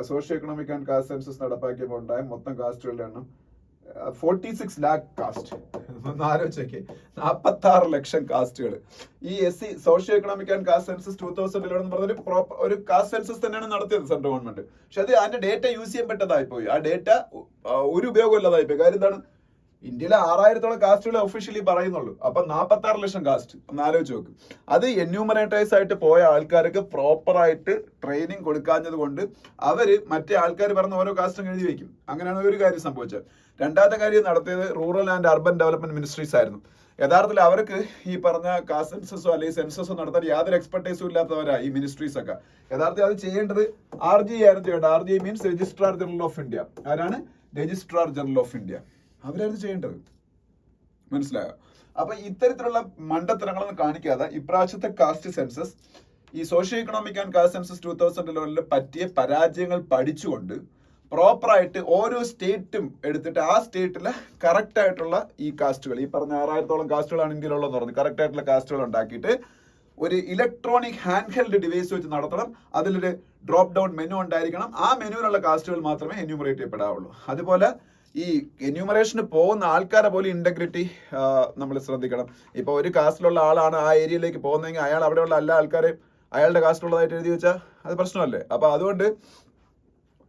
Socio economic and caste census നടപ്പാക്കിയപ്പോൾ ഉണ്ടായ മൊത്തം കാസ്റ്റുകളുടെ എണ്ണം 46 lakh കാസ്റ്റ്. ഒന്ന് ആലോചിച്ചേക്ക്, 46 ലക്ഷം കാസ്റ്റുകൾ. ഈ socio economic and caste census 2011 എന്ന് പറഞ്ഞൊരു ഒരു കാസ്റ്റ് സെൻസസ് തന്നെയാണ് നടത്തിയത് സെൻട്രൽ ഗവൺമെന്റ്. പക്ഷെ അത് അതിന്റെ ഡേറ്റ യൂസ് ചെയ്യാൻ പറ്റാതായിപ്പോയി. ആ ഡേറ്റ ഒരു ഉപയോഗമില്ലാതായിപ്പോയി. കാര്യം എന്താണ്? ഇന്ത്യയിലെ 6000-ഓളം കാസ്റ്റുകളെ ഒഫീഷ്യലി പറയുന്നുള്ളൂ. അപ്പൊ 46 ലക്ഷം കാസ്റ്റ് ഒന്ന് ആലോചിച്ച് നോക്ക്. അത് എന്യൂമറേറ്റൈസ് ആയിട്ട് പോയ ആൾക്കാർക്ക് പ്രോപ്പർ ആയിട്ട് ട്രെയിനിങ് കൊടുക്കാഞ്ഞത് കൊണ്ട് അവര് മറ്റേ ആൾക്കാർ പറഞ്ഞ ഓരോ കാസ്റ്റും എഴുതി വെക്കും. അങ്ങനെയാണ് ഒരു കാര്യം സംഭവിച്ചത്. രണ്ടാമത്തെ കാര്യം നടത്തിയത് rural and urban development ministries ആയിരുന്നു. യഥാർത്ഥത്തിൽ അവർക്ക് ഈ പറഞ്ഞ കാസ്റ്റ് സെൻസസോ അല്ലെങ്കിൽ സെൻസസോ നടത്താൻ യാതൊരു എക്സ്പെർട്ടൈസും ഇല്ലാത്തവരാ ഈ മിനിസ്ട്രീസ് ഒക്കെ. യഥാർത്ഥത്തിൽ അത് ചെയ്യേണ്ടത് RGI ആയിരുന്നു ചെയ്യേണ്ടത്. RGI means registrar general of India. ആരാണ്? Registrar general of India. അവരായിരുന്നു ചെയ്യേണ്ടത്. മനസ്സിലായോ? അപ്പൊ ഇത്തരത്തിലുള്ള മണ്ടത്തരങ്ങളൊന്നും കാണിക്കാതെ ഇപ്രാവശ്യത്തെ കാസ്റ്റ് സെൻസസ്, ഈ socio economic and caste census 2011 പറ്റിയ പരാജയങ്ങൾ പഠിച്ചുകൊണ്ട് പ്രോപ്പറായിട്ട് ഓരോ സ്റ്റേറ്റും എടുത്തിട്ട് ആ സ്റ്റേറ്റിലെ കറക്റ്റ് ആയിട്ടുള്ള ഈ കാസ്റ്റുകൾ, ഈ പറഞ്ഞ 6000-ഓളം കാസ്റ്റുകളാണ് ഇന്ത്യയിലുള്ളതെന്ന് പറഞ്ഞു, കറക്റ്റ് ആയിട്ടുള്ള കാസ്റ്റുകൾ ഉണ്ടാക്കിയിട്ട് ഒരു ഇലക്ട്രോണിക് ഹാൻഡ് ഹെൽഡ് ഡിവൈസ് വെച്ച് നടത്തണം. അതിലൊരു ഡ്രോപ്പ് ഡൗൺ മെനു ഉണ്ടായിരിക്കണം. ആ മെനുവിലുള്ള കാസ്റ്റുകൾ മാത്രമേ എന്യൂമറേറ്റ് ചെയ്യപ്പെടാവുള്ളൂ. അതുപോലെ ഈ എന്യൂമറേഷന് പോകുന്ന ആൾക്കാരെ പോലും ഇന്റഗ്രിറ്റി നമ്മൾ ശ്രദ്ധിക്കണം. ഇപ്പൊ ഒരു കാസ്റ്റിലുള്ള ആളാണ് ആ ഏരിയയിലേക്ക് പോകുന്നതെങ്കിൽ അയാൾ അവിടെയുള്ള എല്ലാ ആൾക്കാരെയും അയാളുടെ കാസ്റ്റിലുള്ളതായിട്ട് എഴുതി വെച്ചാൽ അത് പ്രശ്നമല്ലേ. അപ്പൊ അതുകൊണ്ട്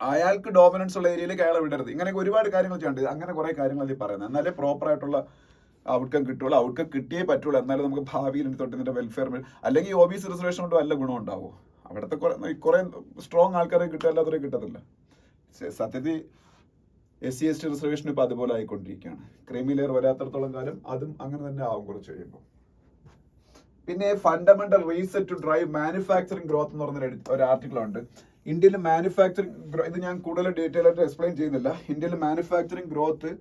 അയാൾക്ക് ഡോമിനൻസ് ഉള്ള ഏരിയയിലേക്ക് അയാളെ വിടരുത്. ഇങ്ങനെയൊക്കെ ഒരുപാട് കാര്യങ്ങൾ ചെയ്യേണ്ടത്. അങ്ങനെ കുറെ കാര്യങ്ങൾ അതിൽ പറയുന്നത്. എന്നാലേ പ്രോപ്പർ ആയിട്ടുള്ള ഔട്ട്കം കിട്ടുള്ളൂ. ഔട്ട്കം കിട്ടിയേ പറ്റുള്ളൂ. എന്നാലും നമുക്ക് ഭാവിയിൽ തൊട്ട് വെൽഫെയർ, അല്ലെങ്കിൽ OBC റിസർവേഷൻ കൊണ്ട് വല്ല ഗുണം ഉണ്ടാവും. അവിടുത്തെ കുറെ സ്ട്രോങ് ആൾക്കാരെ കിട്ടുക, അല്ലാത്തവരെ കിട്ടത്തില്ല. സത്യത്തിൽ SC/ST റിസർവേഷൻ ഇപ്പൊ അതുപോലെ ആയിക്കൊണ്ടിരിക്കുകയാണ്. ക്രീമി ലെയർ വരാത്തടത്തോളം കാലം അതും അങ്ങനെ തന്നെ ആവും കുറച്ച് കഴിയുമ്പോൾ. പിന്നെ fundamental reset to drive manufacturing growth എന്ന് പറഞ്ഞ ഒരു ആർട്ടിക്കിൾ ഉണ്ട്. ഇന്ത്യയിൽ മാനുഫാക്ചറിങ്, ഇത് ഞാൻ കൂടുതൽ ഡീറ്റെയിൽ ആയിട്ട് എക്സ്പ്ലെയിൻ ചെയ്യുന്നില്ല. ഇന്ത്യയിൽ മാനുഫാക്ചറിങ് ഗ്രോത്ത്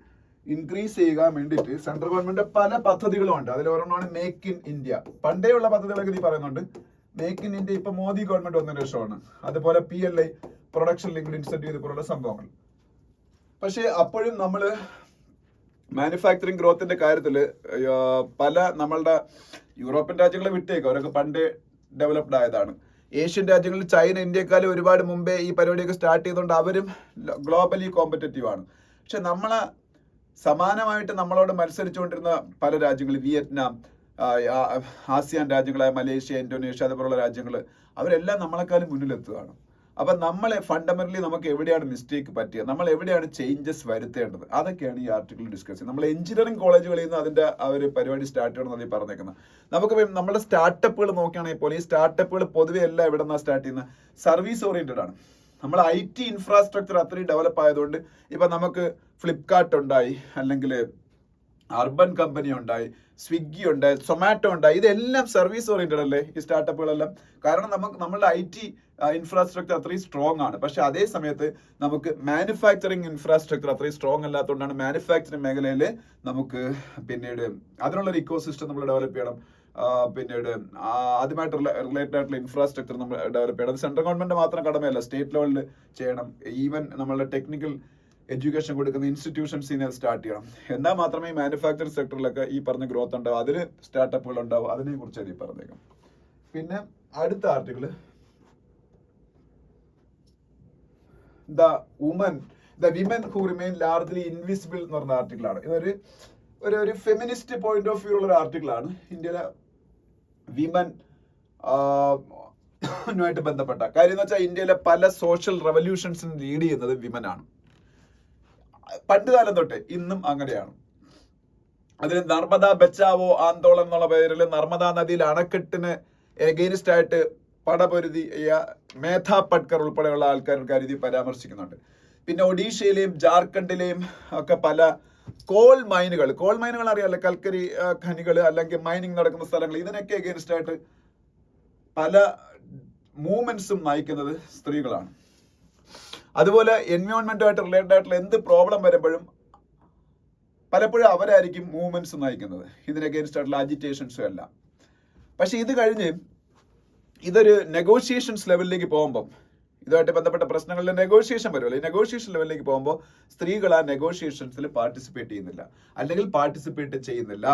ഇൻക്രീസ് ചെയ്യാൻ വേണ്ടിയിട്ട് സെൻട്രൽ ഗവൺമെന്റ് പല പദ്ധതികളും ഉണ്ട്. അതിൽ ഒരെണ്ണമാണ് മേക്ക് ഇൻ ഇന്ത്യ. പണ്ടേ ഉള്ള പദ്ധതികളൊക്കെ നീ പറയുന്നുണ്ട്. മേക്ക് ഇൻ ഇന്ത്യ ഇപ്പൊ മോദി ഗവൺമെന്റ് വന്നതിന് ശേഷമാണ്. അതുപോലെ PLI, പ്രൊഡക്ഷൻ ലിങ്ക്ഡ് ഇൻസെന്റീവ്, ഇതുപോലുള്ള സംഭവങ്ങൾ. പക്ഷെ അപ്പോഴും നമ്മള് മാനുഫാക്ചറിങ് ഗ്രോത്തിന്റെ കാര്യത്തില് പല നമ്മളുടെ യൂറോപ്യൻ രാജ്യങ്ങളെ വിട്ടേക്കും, അവരൊക്കെ പണ്ടേ ഡെവലപ്ഡ് ആയതാണ്. ഏഷ്യൻ രാജ്യങ്ങളിൽ ചൈന ഇന്ത്യക്കാലും ഒരുപാട് മുമ്പേ ഈ പരിപാടിയൊക്കെ സ്റ്റാർട്ട് ചെയ്തുകൊണ്ട് അവരും ഗ്ലോബലി കോമ്പറ്റേറ്റീവ് ആണ്. പക്ഷെ നമ്മളെ സമാനമായിട്ട് നമ്മളോട് മത്സരിച്ചുകൊണ്ടിരുന്ന പല രാജ്യങ്ങൾ, വിയറ്റ്നാം, ആസിയാൻ രാജ്യങ്ങളായ മലേഷ്യ, ഇന്തോനേഷ്യ, അതുപോലുള്ള രാജ്യങ്ങൾ, അവരെല്ലാം നമ്മളെക്കാളും മുന്നിലെത്തുകയാണ്. അപ്പൊ നമ്മളെ ഫണ്ടമെന്റലി നമുക്ക് എവിടെയാണ് മിസ്റ്റേക്ക് പറ്റിയത്, നമ്മൾ എവിടെയാണ് ചേഞ്ചസ് വരുത്തേണ്ടത്, അതൊക്കെയാണ് ഈ ആർട്ടിക്കിൾ ഡിസ്കസ് ചെയ്യുന്നത്. നമ്മൾ എഞ്ചിനീയറിംഗ് കോളേജുകളിൽ നിന്ന് അതിന്റെ ആ ഒരു പരിപാടി സ്റ്റാർട്ട് ചെയ്യണമെന്ന് അതിൽ പറഞ്ഞേക്കുന്നത്. നമുക്ക് നമ്മുടെ സ്റ്റാർട്ടപ്പുകൾ നോക്കുകയാണെങ്കിൽ പോലും ഈ സ്റ്റാർട്ടപ്പുകൾ പൊതുവെ എല്ലാം എവിടെ നിന്നാണ് സ്റ്റാർട്ട് ചെയ്യുന്നത്? സർവീസ് ഓറിയന്റഡ് ആണ്. നമ്മൾ IT ഇൻഫ്രാസ്ട്രക്ചർ അത്രയും ഡെവലപ്പ് ആയതുകൊണ്ട് ഇപ്പൊ നമുക്ക് ഫ്ലിപ്കാർട്ട് ഉണ്ടായി, അല്ലെങ്കിൽ അർബൻ കമ്പനി ഉണ്ടായി, സ്വിഗ്ഗി ഉണ്ടായി, സൊമാറ്റോ ഉണ്ടായി. ഇതെല്ലാം സർവീസ് ഓറിയന്റഡ് അല്ലേ ഈ സ്റ്റാർട്ടപ്പുകളെല്ലാം? കാരണം നമ്മളുടെ IT ഇൻഫ്രാസ്ട്രക്ചർ അത്രയും സ്ട്രോങ് ആണ്. പക്ഷെ അതേ സമയത്ത് നമുക്ക് മാനുഫാക്ചറിങ് ഇൻഫ്രാസ്ട്രക്ചർ അത്രയും സ്ട്രോങ് അല്ലാത്തതുകൊണ്ടാണ് മാനുഫാക്ചറിങ് മേഖലയിൽ നമുക്ക് പിന്നീട് അതിനുള്ളൊരു ഇക്കോ സിസ്റ്റം നമ്മൾ ഡെവലപ്പ് ചെയ്യണം. പിന്നീട് അതുമായിട്ട് റിലേറ്റഡ് ആയിട്ടുള്ള ഇൻഫ്രാസ്ട്രക്ചർ നമ്മൾ ഡെവലപ്പ് ചെയ്യണം. അത് സെൻട്രൽ ഗവൺമെന്റ് മാത്രം കടമയല്ല, സ്റ്റേറ്റ് ലെവലിൽ ചെയ്യണം. ഈവൻ നമ്മളുടെ ടെക്നിക്കൽ എഡ്യൂക്കേഷൻ കൊടുക്കുന്ന ഇൻസ്റ്റിറ്റ്യൂഷൻസിനെ സ്റ്റാർട്ട് ചെയ്യണം. എന്നാൽ മാത്രമേ ഈ മാനുഫാക്ചറിങ് സെക്ടറിലൊക്കെ ഈ പറഞ്ഞ ഗ്രോത്ത് ഉണ്ടാവും, അതിന് സ്റ്റാർട്ടപ്പുകൾ ഉണ്ടാവും. അതിനെ കുറിച്ച് അതിൽ പറഞ്ഞേക്കാം. പിന്നെ അടുത്ത article the women who remain largely invisible എന്ന് പറഞ്ഞ ആർട്ടിക്കിളാണ്. ഇതൊരു ഒരു ഫെമിനിസ്റ്റ് പോയിന്റ് ഓഫ് വ്യൂ ഉള്ള ഒരു ആർട്ടിക്കിളാണ്. ഇന്ത്യയിലെ വിമൻ ുമായിട്ട് ബന്ധപ്പെട്ട കാര്യം എന്ന് വെച്ചാൽ ഇന്ത്യയിലെ പല സോഷ്യൽ റെവല്യൂഷൻസിന് ലീഡ് ചെയ്യുന്നത് വിമൻ ആണ്. പണ്ട് കാലം തൊട്ടേ ഇന്നും അങ്ങനെയാണ്. അതിന് നർമ്മദ ബച്ചാവോ ആന്തോളൻ എന്നുള്ള പേരിൽ നർമ്മദാ നദിയിൽ അണക്കെട്ടിന് എഗെയിൻസ്റ്റ് ആയിട്ട് പടപൊരുതി മേധാ പട്കർ ഉൾപ്പെടെയുള്ള ആൾക്കാർ കരുതി പരാമർശിക്കുന്നുണ്ട്. പിന്നെ ഒഡീഷയിലെയും ജാർഖണ്ഡിലെയും ഒക്കെ പല കോൾ മൈനുകൾ അറിയാമല്ലോ, കൽക്കരി ഖനികൾ അല്ലെങ്കിൽ മൈനിങ് നടക്കുന്ന സ്ഥലങ്ങൾ, ഇതിനൊക്കെ എഗെയിൻസ്റ്റ് ആയിട്ട് പല മൂവ്മെന്റ്സും നയിക്കുന്നത് സ്ത്രീകളാണ്. അതുപോലെ എൻവയോൺമെന്റുമായിട്ട് റിലേറ്റഡ് ആയിട്ടുള്ള എന്ത് പ്രോബ്ലം വരുമ്പോഴും പലപ്പോഴും അവരായിരിക്കും മൂവ്മെന്റ്സ് നയിക്കുന്നത്, ഇതിന് അഗെയിൻസ്റ്റ് ആയിട്ടുള്ള അജിറ്റേഷൻസും എല്ലാം. പക്ഷെ ഇത് കഴിഞ്ഞ് ഇതൊരു നെഗോഷിയേഷൻസ് ലെവലിലേക്ക് പോകുമ്പം, ഇതുമായിട്ട് ബന്ധപ്പെട്ട പ്രശ്നങ്ങളിൽ നെഗോഷിയേഷൻ വരുമല്ലോ, ഈ നെഗോഷിയേഷൻ ലെവലിലേക്ക് പോകുമ്പോൾ സ്ത്രീകൾ ആ നെഗോഷിയേഷൻസിൽ പാർട്ടിസിപ്പേറ്റ് ചെയ്യുന്നില്ല, അല്ലെങ്കിൽ പാർട്ടിസിപ്പേറ്റ് ചെയ്യുന്നില്ല.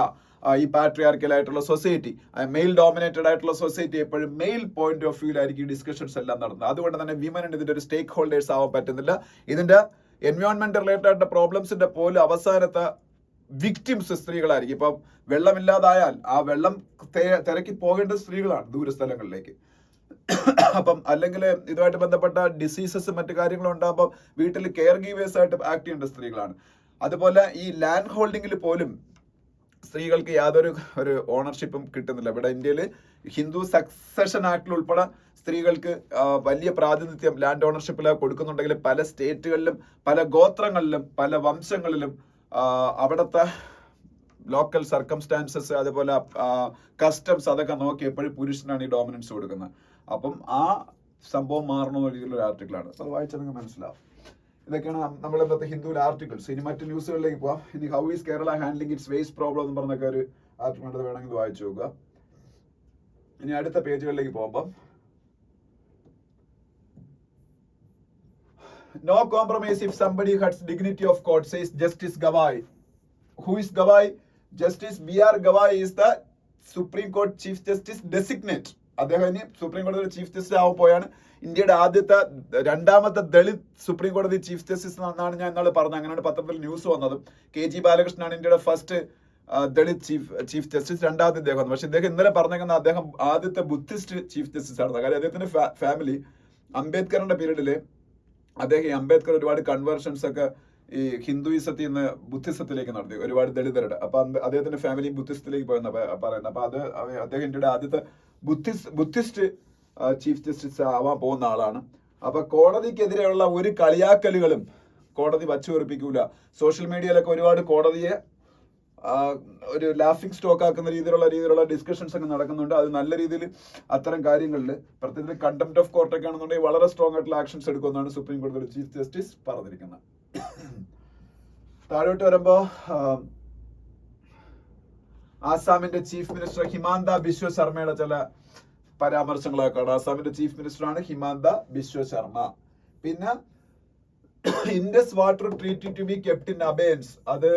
ഈ പാട്രിയാർക്കൽ ആയിട്ടുള്ള സൊസൈറ്റി, മെയിൽ ഡോമിനേറ്റഡ് ആയിട്ടുള്ള സൊസൈറ്റി എപ്പോഴും മെയിൽ പോയിന്റ് ഓഫ് വ്യൂലായിരിക്കും ഈ ഡിസ്കഷൻസ് എല്ലാം നടന്നത്. അതുകൊണ്ട് തന്നെ വിമൻ ഇതിന്റെ ഒരു സ്റ്റേക്ക് ഹോൾഡേഴ്സ് ആവാൻ പറ്റുന്നില്ല. ഇതിന്റെ എൻവയോൺമെന്റ് റിലേറ്റഡ് ആയിട്ടുള്ള പ്രോബ്ലംസിന്റെ പോലും അവസാനത്തെ വിക്ടിംസ് സ്ത്രീകളായിരിക്കും. ഇപ്പം വെള്ളമില്ലാതായാൽ ആ വെള്ളം തിരക്കി പോകേണ്ട സ്ത്രീകളാണ് ദൂരസ്ഥലങ്ങളിലേക്ക്. അപ്പം അല്ലെങ്കിൽ ഇതുമായിട്ട് ബന്ധപ്പെട്ട ഡിസീസസ് മറ്റു കാര്യങ്ങളും ഉണ്ടാകുമ്പോൾ വീട്ടിൽ കെയർ ഗീവേഴ്സ് ആയിട്ട് ആക്ട് ചെയ്യേണ്ട സ്ത്രീകളാണ്. അതുപോലെ ഈ ലാൻഡ് ഹോൾഡിങ്ങിൽ പോലും സ്ത്രീകൾക്ക് യാതൊരു ഓണർഷിപ്പും കിട്ടുന്നില്ല. ഇവിടെ ഇന്ത്യയിൽ ഹിന്ദു സക്സഷൻ ആക്ടിൽ ഉൾപ്പെടെ സ്ത്രീകൾക്ക് വലിയ പ്രാതിനിധ്യം ലാൻഡ് ഓണർഷിപ്പിൽ കൊടുക്കുന്നുണ്ടെങ്കിൽ പല സ്റ്റേറ്റുകളിലും പല ഗോത്രങ്ങളിലും പല വംശങ്ങളിലും അവിടുത്തെ ലോക്കൽ സർക്കംസ്റ്റാൻസസ് അതുപോലെ കസ്റ്റംസ് അതൊക്കെ നോക്കി എപ്പോഴും പുരുഷനാണ് ഈ ഡോമിനൻസ് കൊടുക്കുന്നത്. അപ്പം ആ സംഭവം മാറണമെന്ന രീതിയിലുള്ള ആർട്ടിക്കിളാണ്. അത് വായിച്ചാൽ നിങ്ങൾക്ക് മനസ്സിലാവും. ഇതൊക്കെയാണ് നമ്മൾ ഇന്നത്തെ ഹിന്ദുവിലെ ആർട്ടിക്കിൾസ്. ഇനി മറ്റു ന്യൂസുകളിലേക്ക് പോവാം. ഇനി how is Kerala handling it's waste problem എന്ന് പറഞ്ഞൊക്കെ ഒരു ആർട്ടിക്കിൾ വേണമെങ്കിൽ വായിച്ചു നോക്കുക. ഇനി അടുത്ത പേജുകളിലേക്ക് പോകുമ്പോൾ no compromise if somebody hurts dignity of court, says Justice Gawai. Who is Gawai? Justice B.R. Gawai is the Supreme Court Chief Justice designate. അദ്ദേഹം ഇനി സുപ്രീം കോടതി ചീഫ് ജസ്റ്റിസ് ആവാൻ പോയാണ്. ഇന്ത്യയുടെ രണ്ടാമത്തെ ദളിത് സുപ്രീം കോടതി ചീഫ് ജസ്റ്റിസ് എന്നാണ് ഞാൻ ഇന്നാൾ പറഞ്ഞത്. അങ്ങനെയാണ് പത്രത്തിൽ ന്യൂസ് വന്നതും. KG ബാലകൃഷ്ണനാണ് ഇന്ത്യയുടെ ഫസ്റ്റ് ദളിത് ചീഫ് ജസ്റ്റിസ്, രണ്ടാമത്തെ ഇദ്ദേഹം. പക്ഷെ ഇദ്ദേഹം ഇന്നലെ പറഞ്ഞേക്കുന്ന അദ്ദേഹം ആദ്യത്തെ ബുദ്ധിസ്റ്റ് ചീഫ് ജസ്റ്റിസ് ആണ്. കാര്യം അദ്ദേഹത്തിന്റെ ഫാമിലി അംബേദ്കറിന്റെ പീരീഡില് അദ്ദേഹം അംബേദ്കർ ഒരുപാട് കൺവേർഷൻസ് ഒക്കെ ഈ ഹിന്ദുയിസത്തിൽ നിന്ന് ബുദ്ധിസത്തിലേക്ക് നടത്തി, ഒരുപാട് ദളിതരുടെ. അപ്പൊ അദ്ദേഹത്തിന്റെ ഫാമിലി ബുദ്ധിസത്തിലേക്ക് പോയെന്ന് പറയുന്നത്. അപ്പൊ അദ്ദേഹം ഇന്ത്യയുടെ ആദ്യത്തെ ബുദ്ധിസ്റ്റ് ചീഫ് ജസ്റ്റിസ് ആവാൻ പോകുന്ന ആളാണ്. അപ്പൊ കോടതിക്കെതിരെയുള്ള ഒരു കളിയാക്കലുകളും കോടതി വച്ചുപൊറിപ്പിക്കൂല. സോഷ്യൽ മീഡിയയിലൊക്കെ ഒരുപാട് കോടതിയെ ഒരു ലാഫിംഗ് സ്റ്റോക്ക് ആക്കുന്ന രീതിയിലുള്ള ഡിസ്കഷൻസ് ഒക്കെ നടക്കുന്നുണ്ട്. അത് നല്ല രീതിയിൽ അത്തരം കാര്യങ്ങളിൽ പ്രത്യേകിച്ച് കണ്ടംപ്റ്റ് ഓഫ് കോർട്ടൊക്കെ ആണെന്നുണ്ടെങ്കിൽ വളരെ സ്ട്രോങ് ആയിട്ടുള്ള ആക്ഷൻസ് എടുക്കുമെന്നാണ് സുപ്രീം കോടതിയുടെ ചീഫ് ജസ്റ്റിസ് പറഞ്ഞിരിക്കുന്നത്. താഴോട്ട് വരുമ്പോ ആസാമിന്റെ ചീഫ് മിനിസ്റ്റർ ഹിമാന്ത ബിശ്വ ശർമ്മയുടെ ചില പരാമർശങ്ങളൊക്കെ ആണ്. ആസാമിന്റെ ചീഫ് മിനിസ്റ്ററാണ് ഹിമാന്ത ബിശ്വ ശർമ്മ. പിന്നെ Indus water treaty to be kept in abeyance, അത്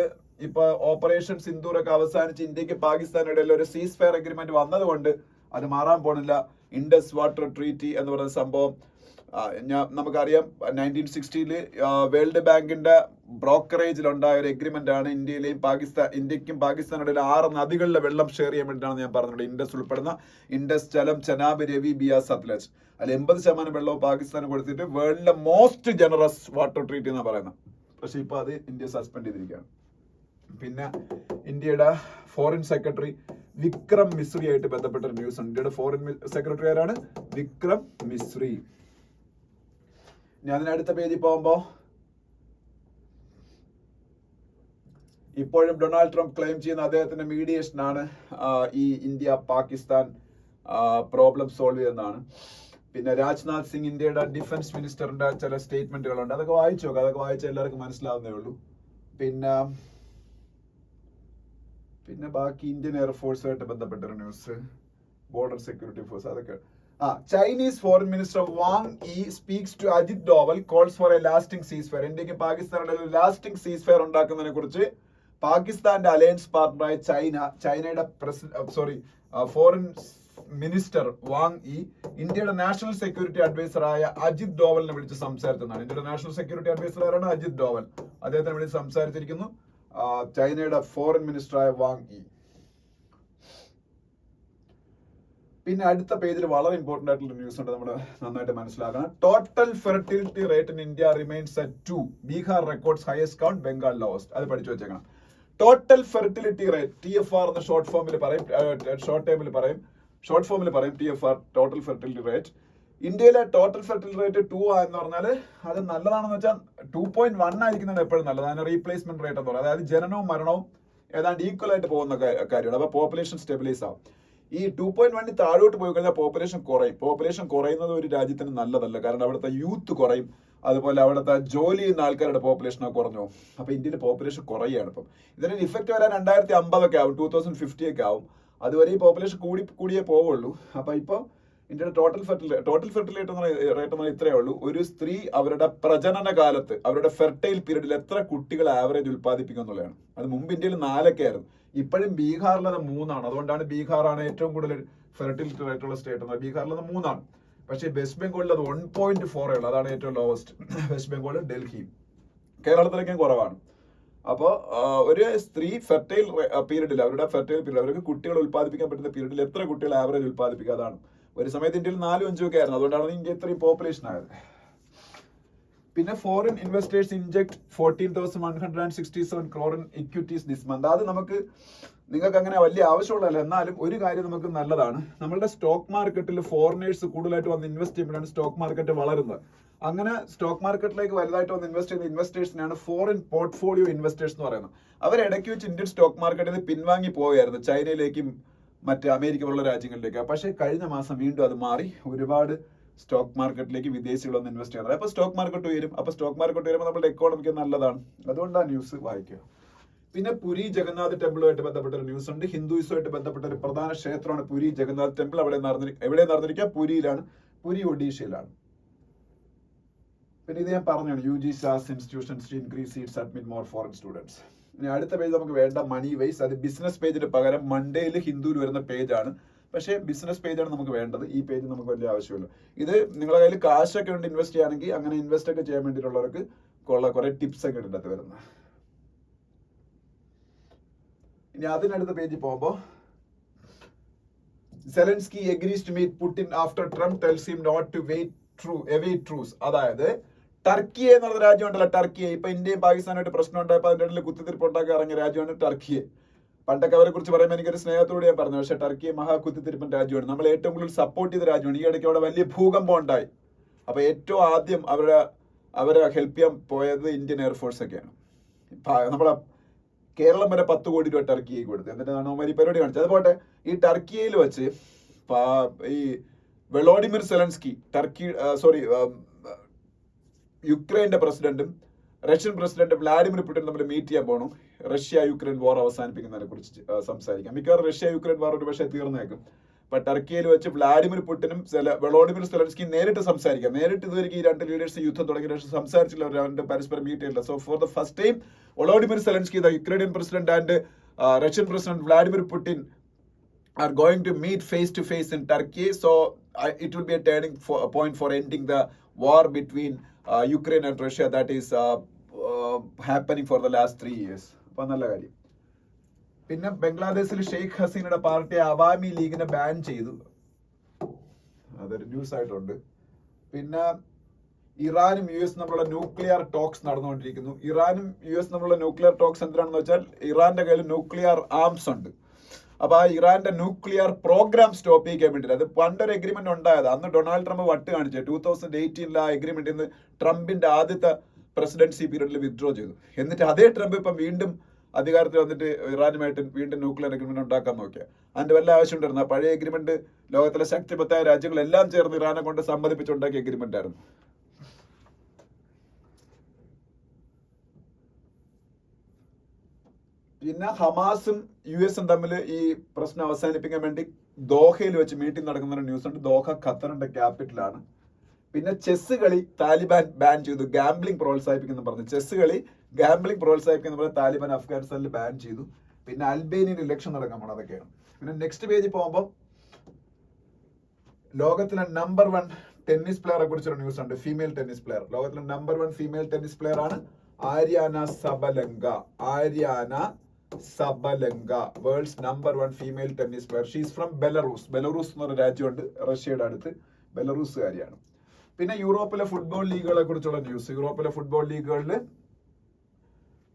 ഇപ്പൊ ഓപ്പറേഷൻ സിന്ദൂർ ഒക്കെ അവസാനിച്ച് ഇന്ത്യക്ക് പാകിസ്ഥാനും ഇടയിൽ ഒരു സീസ് ഫയർ അഗ്രിമെന്റ് വന്നതുകൊണ്ട് അത് മാറാൻ പോണില്ല. ഇൻഡസ് വാട്ടർ ട്രീറ്റി എന്ന് പറയുന്ന സംഭവം നമുക്കറിയാം 1960 വേൾഡ് ബാങ്കിന്റെ ബ്രോക്കറേജിലുണ്ടായ ഒരു എഗ്രിമെന്റ് ആണ്. ഇന്ത്യക്കും പാകിസ്ഥാനിടയിൽ 6 നദികളിലെ വെള്ളം ഷെയർ ചെയ്യാൻ വേണ്ടിയിട്ടാണ് ഞാൻ പറഞ്ഞത്. ഇൻഡസ് ഉൾപ്പെടുന്ന ഇൻഡസ്, ചലം, ചനാബ്, രവി, ബിയാസ്, സത്ലജ്. അതിൽ 80% വെള്ളവും പാകിസ്ഥാന് കൊടുത്തിട്ട് വേൾഡിലെ മോസ്റ്റ് ജനറസ് വാട്ടർ ട്രീറ്റി എന്നാണ് പറയുന്നത്. പക്ഷെ ഇപ്പൊ അത് ഇന്ത്യ സസ്പെൻഡ് ചെയ്തിരിക്കുകയാണ്. പിന്നെ ഇന്ത്യയുടെ ഫോറിൻ സെക്രട്ടറി വിക്രം മിശ്രി ആയിട്ട് ബന്ധപ്പെട്ട ഒരു ന്യൂസ് ഉണ്ട്. ഇന്ത്യയുടെ ഫോറിൻ സെക്രട്ടറി ആരാണ്? വിക്രം മിശ്രി. ഇനി അതിനടുത്ത പേജിൽ പോകുമ്പോ ഇപ്പോഴും ഡൊണാൾഡ് ട്രംപ് ക്ലെയിം ചെയ്യുന്ന അദ്ദേഹത്തിന്റെ മീഡിയേഷൻ ആണ് ഈ ഇന്ത്യ പാകിസ്ഥാൻ പ്രോബ്ലം സോൾവ് ചെയ്യുന്നതാണ്. പിന്നെ രാജ്നാഥ് സിംഗ്, ഇന്ത്യയുടെ ഡിഫൻസ് മിനിസ്റ്ററിന്റെ ചില സ്റ്റേറ്റ്മെന്റുകളുണ്ട്. അതൊക്കെ വായിച്ചു നോക്കാം. അതൊക്കെ വായിച്ച എല്ലാവർക്കും മനസ്സിലാവുന്നേ ഉള്ളൂ. പിന്നെ ബാക്കി ഇന്ത്യൻ എയർഫോഴ്സുമായിട്ട് ബന്ധപ്പെട്ട ഒരു ന്യൂസ്, ബോർഡർ സെക്യൂരിറ്റി ഫോഴ്സ്, അതൊക്കെ. Chinese foreign minister Wang Yi speaks to Ajit Doval, calls for a lasting ceasefire. ഇന്ത്യക്ക് പാകിസ്ഥാനിടെ ഒരു ലാസ്റ്റിംഗ് സീസ് ഫയർ ഉണ്ടാക്കുന്നതിനെ കുറിച്ച് പാകിസ്ഥാന്റെ അലയൻസ് പാർട്ണറായ ചൈനയുടെ ഫോറിൻ മിനിസ്റ്റർ വാങ് ഇ ഇന്ത്യയുടെ നാഷണൽ സെക്യൂരിറ്റി അഡ്വൈസറായ അജിത് ഡോവലിനെ വിളിച്ച് സംസാരിച്ചതാണ്. ഇന്ത്യയുടെ നാഷണൽ സെക്യൂരിറ്റി അഡ്വൈസർ ആരാണ്? അജിത് ഡോവൽ. അദ്ദേഹത്തിനെ വിളിച്ച് സംസാരിച്ചിരിക്കുന്നു ചൈനയുടെ ഫോറിൻ മിനിസ്റ്ററായ വാങ് ഇ. പിന്നെ അടുത്ത പേജിൽ വളരെ ഇമ്പോർട്ടന്റ് ആയിട്ടുള്ള ന്യൂസ് ഉണ്ട്, നമ്മൾ നന്നായിട്ട് മനസ്സിലാക്കണം. Total fertility rate in India remains at 2. Bihar records highest count, Bengal lowest. അത് പഠിച്ചു വെച്ചേക്കണം. ടോട്ടൽ ഫെർട്ടിലിറ്റി റേറ്റ്, TFR എന്ന ഷോർട്ട് ഫോമിൽ പറയും, TFR, ടോട്ടൽ ഫെർട്ടിലിറ്റി റേറ്റ്. ഇന്ത്യയിലെ ടോട്ടൽ ഫെർട്ടിലിറ്റി റേറ്റ് 2 എന്ന് പറഞ്ഞാൽ അത് നല്ലതാണെന്ന് വെച്ചാൽ 2.1 ആയിരിക്കുന്നതാണ് എപ്പോഴും നല്ലത്. അതിന് റീപ്ലേസ്മെന്റ് റേറ്റ് എന്ന് പറയുന്നത്, അതായത് ജനനവും മരണവും ഏതാണ്ട് ഈക്വൽ ആയിട്ട് പോകുന്ന കാര്യമാണ്. അപ്പൊ പോപ്പുലേഷൻ സ്റ്റെബിലൈസ് ആവും. ഈ 2.1 താഴോട്ട് പോയി കഴിഞ്ഞാൽ പോപ്പുലേഷൻ കുറയും. പോപ്പുലേഷൻ കുറയുന്നത് ഒരു രാജ്യത്തിന് നല്ലതല്ല. കാരണം അവിടുത്തെ യൂത്ത് കുറയും, അതുപോലെ അവിടുത്തെ ജോലി ചെയ്യുന്ന ആൾക്കാരുടെ പോപ്പുലേഷൻ കുറഞ്ഞു. അപ്പൊ ഇന്ത്യയുടെ പോപ്പുലേഷൻ കുറയുകയാണ്. ഇപ്പം ഇതിനൊരു ഇഫക്റ്റ് വരാൻ 2050 ഒക്കെ ആവും, 2050 ഒക്കെ ആവും. അതുവരെ ഈ പോപ്പുലേഷൻ കൂടിയേ പോവുള്ളൂ. അപ്പൊ ഇപ്പൊ ഇന്ത്യയുടെ ടോട്ടൽ ഫെർട്ടിലിറ്റി റേറ്റ് എന്ന് ഇത്രയേ ഉള്ളൂ. ഒരു സ്ത്രീ അവരുടെ പ്രജനന കാലത്ത്, അവരുടെ ഫെർട്ടൈൽ പീരീഡിൽ എത്ര കുട്ടികൾ ആവറേജ് ഉൽപ്പാദിപ്പിക്കും എന്നുള്ളതാണ്. അത് മുമ്പ് ഇന്ത്യയിൽ 4 ഒക്കെ ആയിരുന്നു. ഇപ്പോഴും ബീഹാറിൽ അത് 3 ആണ്. അതുകൊണ്ടാണ് ബീഹാറാണ് ഏറ്റവും കൂടുതൽ ഫെർട്ടിലിറ്റി റേറ്റ് ഉള്ള സ്റ്റേറ്റ് എന്ന്. ബീഹാറിൽ അത് 3 ആണ്. പക്ഷേ വെസ്റ്റ് ബംഗാളിൽ അത് 1.4 ഉള്ളൂ. അതാണ് ഏറ്റവും ലോവസ്റ്റ്. വെസ്റ്റ് ബംഗാൾ, ഡൽഹി. കേരളത്തിലേക്കും കുറവാണ്. അപ്പോൾ ഒരു സ്ത്രീ ഫെർട്ടൈൽ പീരീഡിൽ, അവർക്ക് കുട്ടികൾ ഉൽപ്പാദിപ്പിക്കാൻ പറ്റുന്ന പീരീഡിൽ എത്ര കുട്ടികൾ ആവറേജ് ഉൽപ്പാദിപ്പിക്കുക, അതാണ്. ഒരു സമയത്ത് ഇന്ത്യയിൽ 4-5 ഒക്കെ ആയിരുന്നു. അതുകൊണ്ടാണ് ഇന്ത്യ ഇത്രയും പോപ്പുലേഷൻ ആയത്. പിന്നെ foreign investors inject 14,167 crore in equities this month. അത് നിങ്ങൾക്ക് അങ്ങനെ വലിയ ആവശ്യമുള്ളതല്ല, എന്നാലും ഒരു കാര്യം നമുക്ക് നല്ലതാണ്. നമ്മളുടെ സ്റ്റോക്ക് മാർക്കറ്റിൽ ഫോറിനേഴ്സ് കൂടുതലായിട്ട് വന്ന് ഇൻവെസ്റ്റ് ചെയ്യുമ്പോഴാണ് സ്റ്റോക്ക് മാർക്കറ്റ് വളരുന്നത്. അങ്ങനെ സ്റ്റോക്ക് മാർക്കറ്റിലേക്ക് വലുതായിട്ട് വന്ന് ഇൻവെസ്റ്റ് ചെയ്യുന്ന ഇൻവെസ്റ്റേഴ്സിനാണ് ഫോറിൻ പോർട്ട്ഫോളിയോ ഇൻവെസ്റ്റേഴ്സ് എന്ന് പറയുന്നത്. അവർ ഇടയ്ക്ക് വെച്ച് ഇന്ത്യൻ സ്റ്റോക്ക് മാർക്കറ്റിൽ നിന്ന് പിൻവാങ്ങി പോവുകയായിരുന്നു ചൈനയിലേക്കും മറ്റ് അമേരിക്ക പോലുള്ള രാജ്യങ്ങളിലേക്ക്. പക്ഷേ കഴിഞ്ഞ മാസം വീണ്ടും അത് മാറി. ഒരുപാട് സ്റ്റോക്ക് മാർക്കറ്റിലേക്ക് വിദേശികളൊന്നും ഇൻവെസ്റ്റ് ചെയ്യുന്നത്. അപ്പോൾ സ്റ്റോക്ക് മാർക്കറ്റ് ഉയരും. അപ്പോൾ സ്റ്റോക്ക് മാർക്കറ്റ് വരുമ്പോൾ നമ്മുടെ എക്കോണമിക്ക് നല്ലതാണ്. അതുകൊണ്ടാണ് ന്യൂസ് വായിക്കുക. പിന്നെ പുരി ജഗന്നാഥ് ടെമ്പിളുമായിട്ട് ബന്ധപ്പെട്ട ഒരു ന്യൂസ് ഉണ്ട്. ഹിന്ദുയിസമായിട്ട് ബന്ധപ്പെട്ട ഒരു പ്രധാന ക്ഷേത്രമാണ് പുരി ജഗന്നാഥ് ടെമ്പിൾ. എവിടെ നടന്നിരിക്കുക? പുരിയിലാണ്. പുരി ഒഡീഷയിലാണ്. പിന്നെ ഇത് ഞാൻ പറഞ്ഞാണ്, UGSAS institutions to increase seats admit more foreign students. ഇനി അടുത്ത പേജ് നമുക്ക് വേണ്ട മണി വൈസ്. അത് ബിസിനസ് പേജിന് പകരം മൺഡേയിൽ ഹിന്ദുവിൽ വരുന്ന പേജാണ്. പക്ഷേ ബിസിനസ് പേജാണ് നമുക്ക് വേണ്ടത്. ഈ പേജ് നമുക്ക് വലിയ ആവശ്യമില്ല. ഇത് നിങ്ങളുടെ കയ്യിൽ കാശൊക്കെ ഉണ്ട് ഇൻവെസ്റ്റ് ചെയ്യുകയാണെങ്കിൽ അങ്ങനെ ഇൻവെസ്റ്റ് ഒക്കെ ചെയ്യാൻ വേണ്ടിയിട്ടുള്ളവർക്ക് കുറെ ടിപ്സ് ഒക്കെ ഇതിനകത്ത് വരുന്നത്. ഇനി അതിനടുത്ത പേജിൽ പോകുമ്പോൾ Zelensky agrees to meet Putin after Trump tells him not to await truce. അതായത് ടർക്കിയെ എന്നുള്ള രാജ്യമുണ്ടല്ലോ, ടർക്കിയെ ഇപ്പൊ ഇന്ത്യയും പാകിസ്ഥാനായിട്ട് പ്രശ്നം ഉണ്ടായപ്പോൾ അതിന്റെ ഇടയിൽ കുത്തിത്തിരിപ്പ് ഉണ്ടാക്കി ഇറങ്ങിയ രാജ്യമാണ് ടർക്കിയെ. പണ്ടൊക്കെ അവരെ കുറിച്ച് പറയുമ്പോൾ എനിക്കൊരു സ്നേഹത്തോടെ ഞാൻ പറഞ്ഞു, പക്ഷെ ടർക്കിയെ മഹാകുത്തിത്തിരിപ്പൻ രാജ്യമാണ്. നമ്മൾ ഏറ്റവും കൂടുതൽ സപ്പോർട്ട് ചെയ്ത രാജ്യമാണ്. ഈ ഇടയ്ക്ക് അവിടെ വലിയ ഭൂകമ്പം ഉണ്ടായി. അപ്പൊ ഏറ്റവും ആദ്യം അവരെ ഹെൽപ്പ് ചെയ്യാൻ പോയത് ഇന്ത്യൻ എയർഫോഴ്സ് ഒക്കെയാണ്. നമ്മളെ കേരളം വരെ 10 കോടി രൂപ ടർക്കിയേക്ക് കൊടുത്തു. എന്നിട്ടാണ് അവന്മാർ ഈ പരിപാടി കാണിച്ചത്. അതുപോലെ ഈ ടർക്കിയയിൽ വെച്ച് ഈ വെളോഡിമിർ സെലൻസ്കി യുക്രൈന്റെ പ്രസിഡന്റും റഷ്യൻ പ്രസിഡന്റ് വ്ളാഡിമിർ പുടിൻ തമ്മിൽ മീറ്റ് ചെയ്യാൻ പോകണം. റഷ്യ യുക്രൈൻ വാർ അവസാനിപ്പിക്കുന്നതിനെ കുറിച്ച് സംസാരിക്കാം. മിക്കവാറും റഷ്യ യുക്രൈൻ വാർ ഒരു പക്ഷേ തീർന്നേക്കും. അപ്പൊ ടർക്കിയയിൽ വെച്ച് വ്ളാഡിമിർ പുടിനും വെളോഡിമിർ സെലൻസ്കിയും നേരിട്ട് സംസാരിക്കാം. നേരിട്ട് ഇതുവരെ ഈ രണ്ട് ലീഡേഴ്സ് യുദ്ധം തുടങ്ങിയ ശേഷം സംസാരിച്ചില്ല, രണ്ട് പരസ്പരം മീറ്റ് ചെയ്തില്ല. So for the first time Volodymyr Zelensky, the Ukrainian president, and Russian president Vladimir Putin are going to meet face to face in Turkey. So it will be a turning point for ending the war between Ukraine and Russia that is happening for the last 3 years. അപ്പോൾ നല്ല കാര്യം. പിന്നെ ബംഗ്ലാദേശിൽ Sheikh ഹസീനയുടെ party Awami ലീഗിനെ ban ചെയ്തു. അതൊരു news ആയിട്ടുണ്ട്. പിന്നെ ഇറാനും US തമ്മിലുള്ള ന്യൂക്ലിയർ ടോക്സ് നടന്നുകൊണ്ടിരിക്കുന്നു. ഇറാനും US തമ്മിലുള്ള ന്യൂക്ലിയർ ടോക്സ് എന്തിനാണെന്ന് വെച്ചാൽ ഇറാന്റെ കയ്യിൽ ന്യൂക്ലിയർ ആംസ് ഉണ്ട്. അപ്പൊ ആ ഇറാന്റെ ന്യൂക്ലിയർ പ്രോഗ്രാം സ്റ്റോപ്പ് ചെയ്യാൻ വേണ്ടിയിട്ട് അത് പണ്ടൊരു എഗ്രിമെന്റ് ഉണ്ടായത്. അന്ന് ഡൊണാൾഡ് ട്രംപ് വട്ട് കാണിച്ചു. 2018 ആ എഗ്രിമെന്റിൽ നിന്ന് ട്രംപിന്റെ ആദ്യത്തെ പ്രസിഡൻസി പീരീഡിൽ വിത്ഡ്രോ ചെയ്തു. എന്നിട്ട് അതേ ട്രംപ് ഇപ്പം വീണ്ടും അധികാരത്തിൽ വന്നിട്ട് ഇറാനുമായിട്ട് വീണ്ടും ന്യൂക്ലിയർ എഗ്രിമെന്റ് ഉണ്ടാക്കാൻ നോക്കിയ. അതിന്റെ വല്ല ആവശ്യം ഉണ്ടായിരുന്നു. പഴയ എഗ്രിമെന്റ് ലോകത്തിലെ ശക്തിമത്തായ രാജ്യങ്ങളെല്ലാം ചേർന്ന് ഇറാനെ കൊണ്ട് സമ്മതിപ്പിച്ചുണ്ടാക്കിയ എഗ്രിമെന്റ് ആയിരുന്നു. പിന്നെ ഹമാസും US തമ്മിൽ ഈ പ്രശ്നം അവസാനിപ്പിക്കാൻ വേണ്ടി ദോഹയിൽ വെച്ച് മീറ്റിംഗ് നടക്കുന്ന ന്യൂസ് ഉണ്ട്. ദോഹ ഖത്തറിന്റെ ക്യാപിറ്റലാണ്. പിന്നെ ചെസ് കളി താലിബാൻ ബാൻ ചെയ്തു. ഗാംബ്ലിംഗ് പ്രോത്സാഹിപ്പിക്കുന്ന പറഞ്ഞു. ചെസ് കളി ഗാംബ്ലിംഗ് പ്രോത്സാഹിപ്പിക്കുന്ന പോലെ താലിബാൻ അഫ്ഗാനിസ്ഥാനിൽ ബാൻ ചെയ്തു. പിന്നെ അൽബേനിയൻ ഇലക്ഷൻ നടക്കാൻ പോണം. അതൊക്കെയാണ്. പിന്നെ നെക്സ്റ്റ് പേജിൽ പോകുമ്പോൾ ലോകത്തിലെ നമ്പർ 1 ടെന്നീസ് പ്ലെയറെ കുറിച്ചൊരു ന്യൂസ് ഉണ്ട്. Female tennis player. ലോകത്തിലെ നമ്പർ 1 ഫീമെയിൽ ടെന്നീസ് പ്ലെയർ ആണ് Aryna Sabalenka. Worlds number 1 female tennis player. She's from Belarus. Belarus എന്നൊരു രാജ്യമുണ്ട് റഷ്യയുടെ അടുത്ത്. ബെലറൂസുകാരിയാണ്. പിന്നെ യൂറോപ്പിലെ ഫുട്ബോൾ ലീഗുകളെ കുറിച്ചുള്ള ന്യൂസ്. യൂറോപ്പിലെ ഫുട്ബോൾ ലീഗുകളിൽ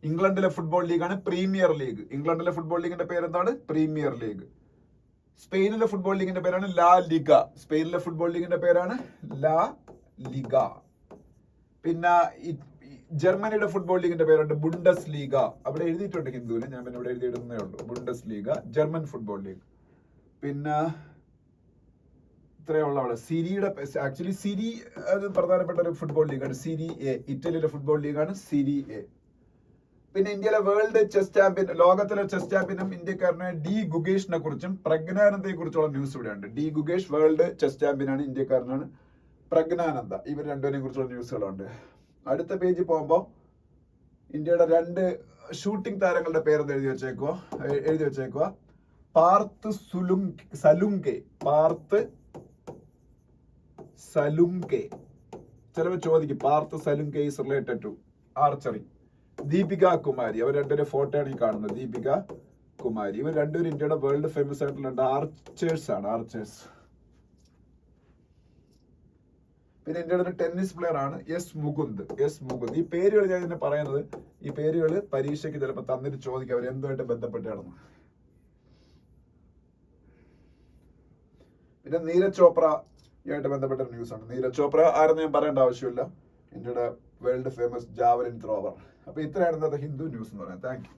ഇംഗ്ലണ്ടിലെ ഫുട്ബോൾ ലീഗാണ് പ്രീമിയർ ലീഗ്. ഇംഗ്ലണ്ടിലെ ഫുട്ബോൾ ലീഗിന്റെ പേരെന്താണ്? Premier league. സ്പെയിനിലെ ഫുട്ബോൾ ലീഗിന്റെ പേരാണ് ലാ ലിഗ. സ്പെയിനിലെ ഫുട്ബോൾ ലീഗിന്റെ പേരാണ് ലാ ലിഗ. പിന്നെ ജർമ്മനിയുടെ ഫുട്ബോൾ ലീഗിന്റെ പേരുണ്ട് ബുണ്ടസ് ലീഗ. അവിടെ എഴുതിയിട്ടുണ്ട് ഹിന്ദുവിന്, ഞാൻ പിന്നെ ഇവിടെ എഴുതിയിടുന്നേ ഉള്ളൂ. Bundesliga, German football league. പിന്നെ ഇത്രയുള്ള അവിടെ സിരിയുടെ ആക്ച്വലി സിരി അത് പ്രധാനപ്പെട്ട ഒരു ഫുട്ബോൾ ലീഗാണ്. സിരി എ ഇറ്റലിയിലെ ഫുട്ബോൾ ലീഗാണ് സിരി എ. പിന്നെ ഇന്ത്യയിലെ വേൾഡ് ചെസ് ചാമ്പ്യൻ, ലോകത്തിലെ ചെസ് ചാമ്പ്യനും ഇന്ത്യക്കാരനായ ഡി ഗുഗേഷിനെ കുറിച്ചും പ്രജ്ഞാനന്ദയെ കുറിച്ചുള്ള ന്യൂസ് ഇവിടെയുണ്ട്. ഡി ഗുഗേഷ് വേൾഡ് ചെസ് ചാമ്പ്യനാണ്, ഇന്ത്യക്കാരനാണ്. പ്രജ്ഞാനന്ദ, ഇവർ രണ്ടുപേരെയും കുറിച്ചുള്ള ന്യൂസുകളുണ്ട്. അടുത്ത പേജിൽ പോകുമ്പോൾ ഇന്ത്യയുടെ 2 ഷൂട്ടിംഗ് താരങ്ങളുടെ പേരെന്ന് എഴുതി വെച്ചേക്കുക. പാർത്ത് സലുങ്കെ. പാർത്ത് സലുങ്കെ. ചിലപ്പോൾ ചോദിക്കും Parth Salunkhe is related to archery. Deepika Kumari. അവർ രണ്ടുപേരും ഫോട്ടോയാണ് ഈ കാണുന്നത്. ദീപിക കുമാരി. ഇവർ രണ്ടുപേരും ഇന്ത്യയുടെ വേൾഡ് ഫേമസ് ആയിട്ടുള്ള ആർച്ചേഴ്സ് ആണ്. ആർച്ചേഴ്സ്. പിന്നെ ഇന്ത്യയുടെ ഒരു ടെന്നീസ് പ്ലെയർ ആണ് എസ് മുകുന്ദ്. ഈ പേരുകൾ ഞാൻ ഇതിനെ പറയുന്നത്, ഈ പേരുകൾ പരീക്ഷയ്ക്ക് ചിലപ്പോൾ തന്നിട്ട് ചോദിക്കും അവർ എന്തുമായിട്ട് ബന്ധപ്പെട്ടാണെന്ന്. പിന്നെ നീരജ് ചോപ്ര ആയിട്ട് ബന്ധപ്പെട്ട ന്യൂസ് ആണ്. നീരജ് ചോപ്ര ആരെന്ന് ഞാൻ പറയേണ്ട ആവശ്യമില്ല. ഇന്ത്യയുടെ വേൾഡ് ഫേമസ് ജാവലിൻ ത്രോവർ. അപ്പൊ ഇത്രയാണ് ഇന്നത്തെ ഹിന്ദു ന്യൂസ് എന്ന് പറയുന്നത്. Thank you.